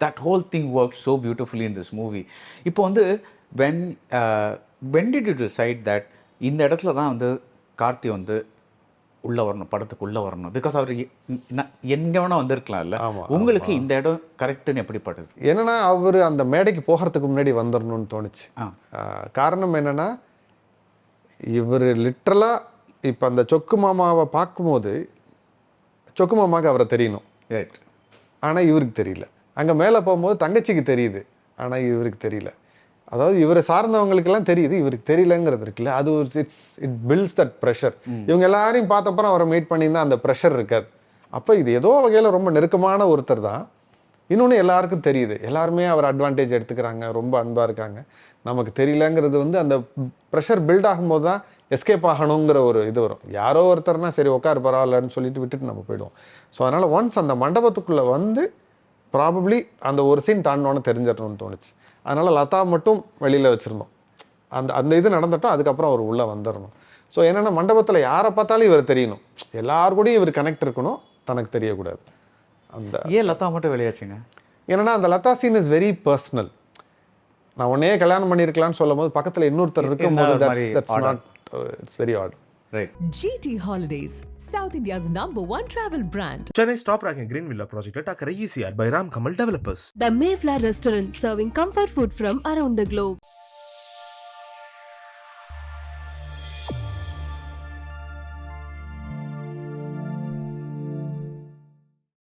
D: that whole thing work so beautifully in this movie. இப்போ வந்து when did you decide that இந்த இடத்துல தான் வந்து கார்த்தி வந்து உள்ளே வரணும், படத்துக்கு உள்ளே வரணும்? பிகாஸ் அவர் எங்கே வேணால் வந்திருக்கலாம் இல்லை, உங்களுக்கு இந்த இடம் கரெக்டுன்னு எப்படி படுது?
E: என்னன்னா அவர் அந்த மேடைக்கு போகிறதுக்கு முன்னாடி வந்துடணும்னு தோணுச்சு. காரணம் என்னென்னா, இவர் லிட்ரலாக இப்போ அந்த சொக்கு மாமாவை பார்க்கும்போது சொக்கு மாமாவுக்கு அவரை தெரியணும்,
D: ரைட்,
E: ஆனால் இவருக்கு தெரியல. அங்கே மேலே போகும்போது தங்கச்சிக்கு தெரியுது, ஆனால் இவருக்கு தெரியல. அதாவது இவரை சார்ந்தவங்களுக்கெல்லாம் தெரியுது, இவருக்கு தெரியலங்கிறது இருக்குல்ல, அது ஒரு இட் பில்ட்ஸ் தட் ப்ரெஷர். இவங்க எல்லாரையும் பார்த்தப்பறம் அவரை மீட் பண்ணியிருந்தால் அந்த ப்ரெஷர் இருக்காது. அப்போ இது ஏதோ வகையில் ரொம்ப நெருக்கமான ஒருத்தர் தான். இன்னொன்று எல்லாருக்கும் தெரியுது, எல்லாருமே அவர் அட்வான்டேஜ் எடுத்துக்கிறாங்க, ரொம்ப அன்பாக இருக்காங்க. நமக்கு தெரியலங்கிறது வந்து அந்த ப்ரெஷர் பில்ட் ஆகும்போது தான் எஸ்கேப் ஆகணுங்கிற ஒரு இது வரும். யாரோ ஒருத்தர்னா சரி உட்காரு பரவாயில்லன்னு சொல்லிட்டு விட்டுட்டு நம்ம போயிடுவோம். ஸோ அதனால் ஒன்ஸ் அந்த மண்டபத்துக்குள்ளே வந்து ப்ராபப்ளி அந்த ஒரு சீன் தாண்டோன்னு தெரிஞ்சிடணும்னு தோணுச்சு. அதனால் லதா மட்டும் வெளியில் வச்சுருந்தோம். அந்த இது நடந்துட்டோம், அதுக்கப்புறம் அவர் உள்ளே வந்துடணும். ஸோ என்னென்னா மண்டபத்தில் யாரை பார்த்தாலும் இவர் தெரியணும், எல்லாருக்கூடையும் இவர் கனெக்ட் இருக்கணும், தனக்கு தெரியக்கூடாது. அந்த
D: ஏன் லதா மட்டும் வெளியாச்சுங்க?
E: ஏன்னா அந்த Latha scene is very personal. நான் உடனே கல்யாணம் பண்ணியிருக்கலான்னு சொல்லும் போது பக்கத்தில் இன்னொருத்தர் இருக்கும்போது it's very odd.
D: Right.
A: GT Holidays, South India's #1 travel brand.
B: Chennai Stop Ranking Green Villa project takara easier by Ram Kamal Developers.
C: The Mayflower Restaurant, serving comfort food from around the globe.